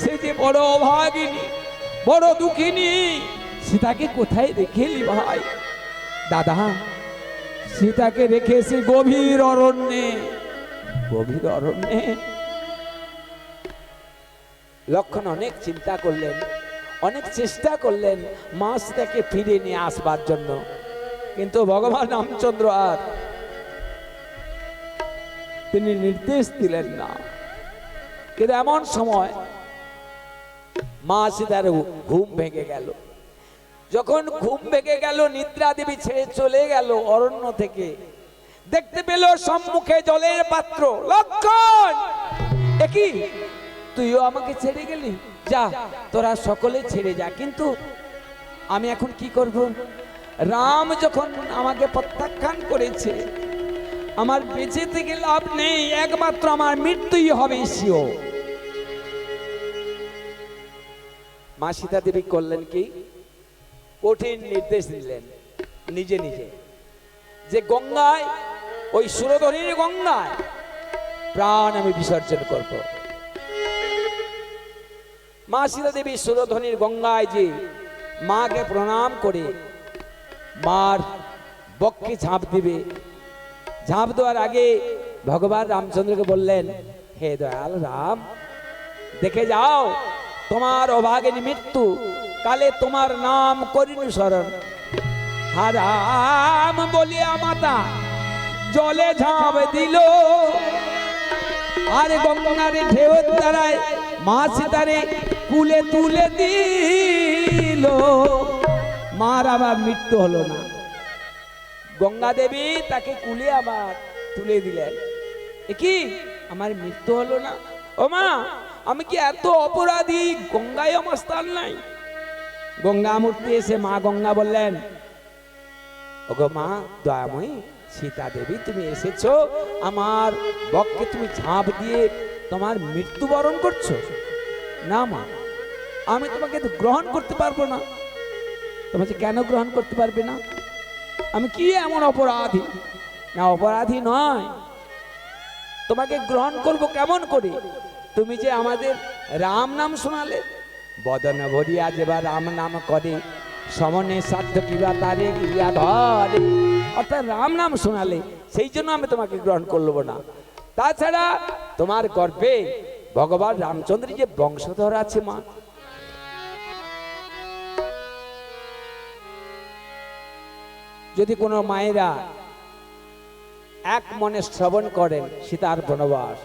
সে যে বড় অভাগিনী, বড় দুঃখিনী, সীতাকে কোথায় রেখে এলি ভাই? দাদা, সীতাকে রেখেছি গভীর অরণ্যে। গভীর অরণ্যে? লক্ষণ অনেক চিন্তা করলেন, অনেক চেষ্টা করলেন মা সীতাকে ফিরে নিয়ে আসবার জন্য, কিন্তু ভগবান রামচন্দ্র আর তিনি নির্দেশ দিলেন না। কিন্তু এমন সময় মা সীতার ঘুম ভেঙে গেল। যখন ঘুম ভেঙে গেল, নিদ্রা দেবী ছেড়ে চলে গেল অরণ্য থেকে, দেখতে পেল সম্মুখে জলের পাত্র। লক্ষণ, একই তুইও আমাকে ছেড়ে গেলি? যা, তোরা সকলে ছেড়ে যা, কিন্তু আমি এখন কি করব? রাম যখন আমাকে প্রত্যাখ্যান করেছে, আমার বেঁচে থেকে লাভ নেই, একমাত্র আমার মৃত্যুই হবে শিওর। মা সীতা দেবী করলেন কি? কঠিন নির্দেশ দিলেন নিজে নিজে, যে গঙ্গায়, ওই সুরধনীর গঙ্গায় প্রাণ আমি বিসর্জন করব। মা সীতা দেবী সুরধনীর গঙ্গায় যে মাকে প্রণাম করে মার বক্ষে ঝাঁপ দিবে, ঝাঁপ দেওয়ার আগে ভগবান রামচন্দ্রকে বললেন, হে দয়াল রাম, দেখে যাও তোমার অভাগিনী মৃত্যু, কালে তোমার নাম করিনু স্মরণ। হারাম বলিয়া মাতা জলে ঝাঁপ দিল, আর গঙ্গার ঢেউর দ্বারায় মা সীতারে কুলে তুলে দিল। মার আবার মৃত্যু হলো না, গঙ্গা দেবী তাকে কুলে আবার তুলে দিলেন। কি আমার মৃত্যু হলো না? ও মা, আমি কি এত অপরাধী? গঙ্গায় আমার স্থান নাই? গঙ্গা মূর্তি এসে মা গঙ্গা বললেন, ওগো মা দয়াময়ী সীতা দেবী, তুমি এসেছো আমার বক্ষে তুমি ঝাঁপ দিয়ে তোমার মৃত্যুবরণ করছো? না মা, আমি তোমাকে তো গ্রহণ করতে পারবো না। তোমাকে কেন গ্রহণ করতে পারবে না? আমি কি এমন অপরাধী? না অপরাধী নয়, তোমাকে গ্রহণ করব কেমন করে? তুমি যে আমাদের রাম নাম শোনালে, বদন ভরিয়া যেবা রাম নাম করে, সমনে সাধ্য কিবা তারে গিয়া ধরে, অর্থাৎ রাম নাম শোনালে, সেই জন্য আমি তোমাকে গ্রহণ করব না। তাছাড়া তোমার গর্ভে ভগবান রামচন্দ্রের যে বংশধর আছে মা, যদি কোনো মায়েরা এক মনে শ্রবণ করেন সীতার বনবাস,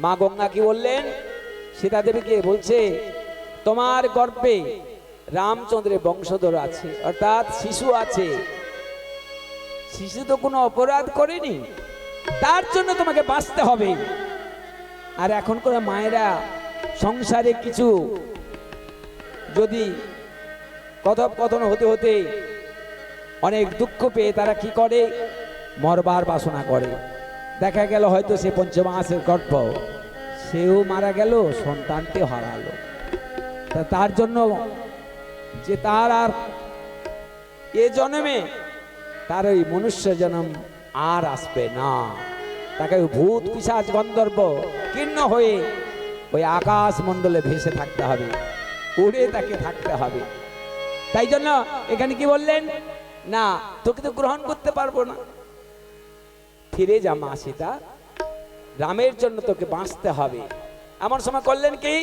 মা গঙ্গা কি বললেন? সীতা দেবীকে বলছে, তোমার গর্ভে রামচন্দ্রের বংশধর আছে, অর্থাৎ শিশু আছে। শিশু তো কোনো অপরাধ করেনি, তার জন্য তোমাকে বাঁচতে হবে। আর এখন করে মায়েরা সংসারে কিছু যদি কথোপকথন হতে হতে অনেক দুঃখ পেয়ে তারা কি করে? মরবার বাসনা করে। দেখা গেল হয়তো সে পঞ্চমাসের গর্ভ, সেও মারা গেল, সন্তানটি হারালো। তার জন্য যে তার আর এ জন্মে তার ওই মনুষ্য জন্ম আর আসবে না, তাকে ভূত পিশাচ গন্ধর্ব কীর্ণ হয়ে ওই আকাশ মণ্ডলে ভেসে থাকতে হবে, উড়ে তাকে থাকতে হবে। তাই জন্য এখানে কি বললেন? না, তোকে তো গ্রহণ করতে পারবো না, ফিরে যা মা সীতা, রামের জন্য তোকে বাঁচতে হবে। এমন সময় করলেন কি?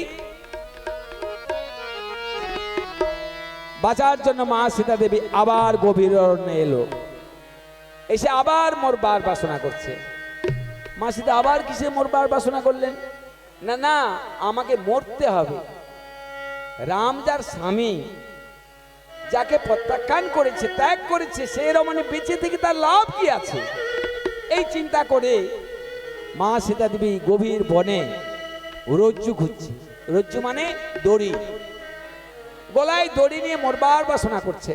বাঁচার জন্য মা সীতা দেবী আবার গভীর অরণ্যে এলো, এসে আবার মরবার বাসনা করছে। মা সীতা আবার কিসে মরবার বাসনা করলেন? না না, আমাকে মরতে হবে। রাম যার স্বামী, যাকে প্রত্যাখ্যান করেছে, ত্যাগ করেছে, সে রমণী বেঁচে থেকে তার লাভ কি আছে? এই চিন্তা করে মা সীতা দেবী গভীর বনে রজ্জু খুঁজছে। রজ্জু মানে দড়ি, গলায় দড়ি নিয়ে মরবার বাসনা করছে।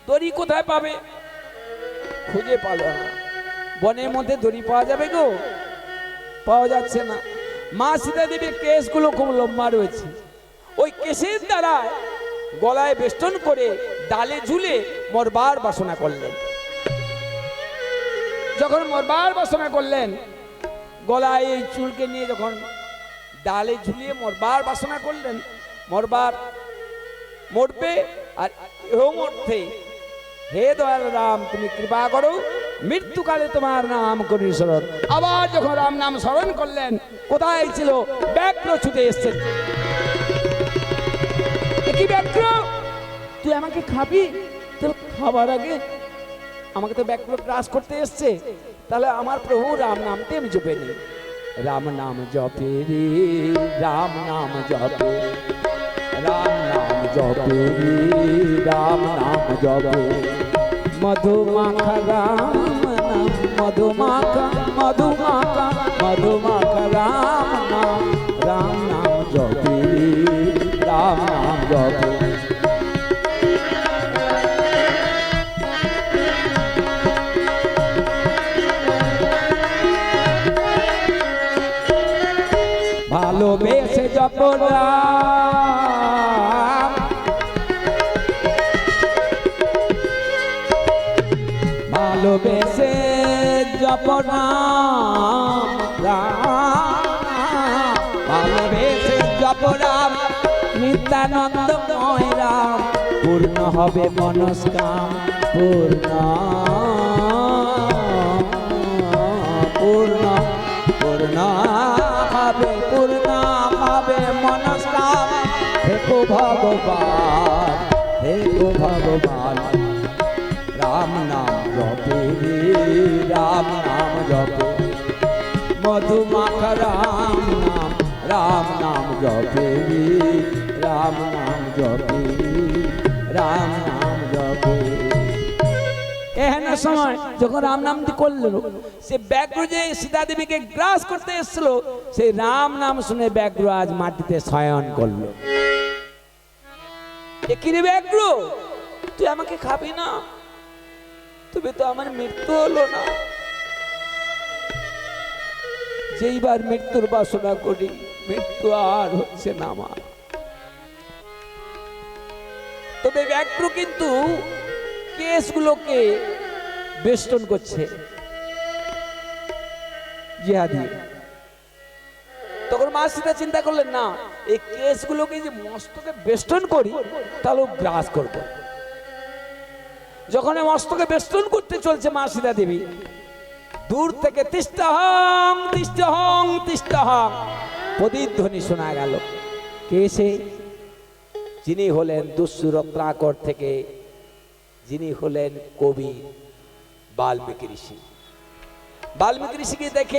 দড়ি কোথায় পাবে? খুঁজে পালো না। বনের মধ্যে দড়ি পাওয়া যাবে গো? পাওয়া যাচ্ছে না। মা সীতা দেবীর কেশগুলো খুব লম্বা রয়েছে, ওই কেশের দ্বারা গলায় বেষ্টন করে ডালে ঝুলে মরবার বাসনা করলেন। যখন মরবার বাসনা করলেন, গলায় এই চুলকে নিয়ে যখন ডালে ঝুলিয়ে মরবার বাসনা করলেন, মরবে আর এও মরতে, হে দয়াল রাম তুমি কৃপা করো, মৃত্যুকালে তোমার নাম করি স্মরণ। আবার যখন রাম নাম স্মরণ করলেন, কোথায় ছিল? ব্যাঘ্র ছুটে এসছে। কি ব্যাঘ্র? তুই আমাকে খাবি? তোর খাবার আগে আমাকে তো ব্যাঘ্র গ্রাস করতে এসছে, তাহলে আমার প্রভু রাম নামতে আমি জপে নি। রাম নাম জপে রে, রাম নাম জপে, রাম নাম জপে রে, রাম নাম জপে, মধুমাখা রাম নাম, মধুমাখা মধুমাখা মধুমাখা রাম নাম, রাম নাম জপে রে, রাম নাম জপে। ভালোবেসে জপ রাম, ভালোবেসে জপ রাম, ভালোবেসে জপ রাম, নিত্যানন্দময় রাম, পূর্ণ হবে মনস্কাম, পূর্ণ পূর্ণ পূর্ণ হবে, পূর্ণ হবে মনস্কাম। হে গো ভগবান, হে গো ভগবান, রাম নাম জপে রে, রাম নাম জপে, মধুমাখা রাম নাম, রাম নাম জপে রে, রাম নাম জপে, রাম নাম জপে। এহেন একটা সময় যখন রাম নামটি করলেন, সে ব্যাঘ্র যে সীতা দেবীকে গ্রাস করতে এসেছিল, সেই রাম নাম শুনে ব্যাঘ্র আজ মাটিতে শয়ন করলো। কিরে ব্যাঘ্র, তুই আমাকে খাবি না? তবে তো আমার মৃত্যু হলো না। যেইবার মৃত্যুর বাসনা করি, মৃত্যু আর হচ্ছে না আমার। তবে ব্যাঘ্র কিন্তু কেসগুলোকে বেষ্টন করছে জিহা দিয়ে। তখন মা সীতা চিন্তা করলেন, না, এই কেসগুলোকে যে মস্তকে বেষ্টন করি তাহলে গ্রাস করব। যখন মস্তকে বেষ্টন করতে চলছে মা সীতা দেবী, দূর থেকে তিষ্ঠহং তিষ্ঠহং তিষ্ঠহং প্রতিধ্বনি শোনা গেল। কে সে? যিনি হলেন দুঃসুরত্রাকর থেকে, যিনি হলেন কবি বাল্মীকি ঋষি। বাল্মীকি ঋষিকে দেখে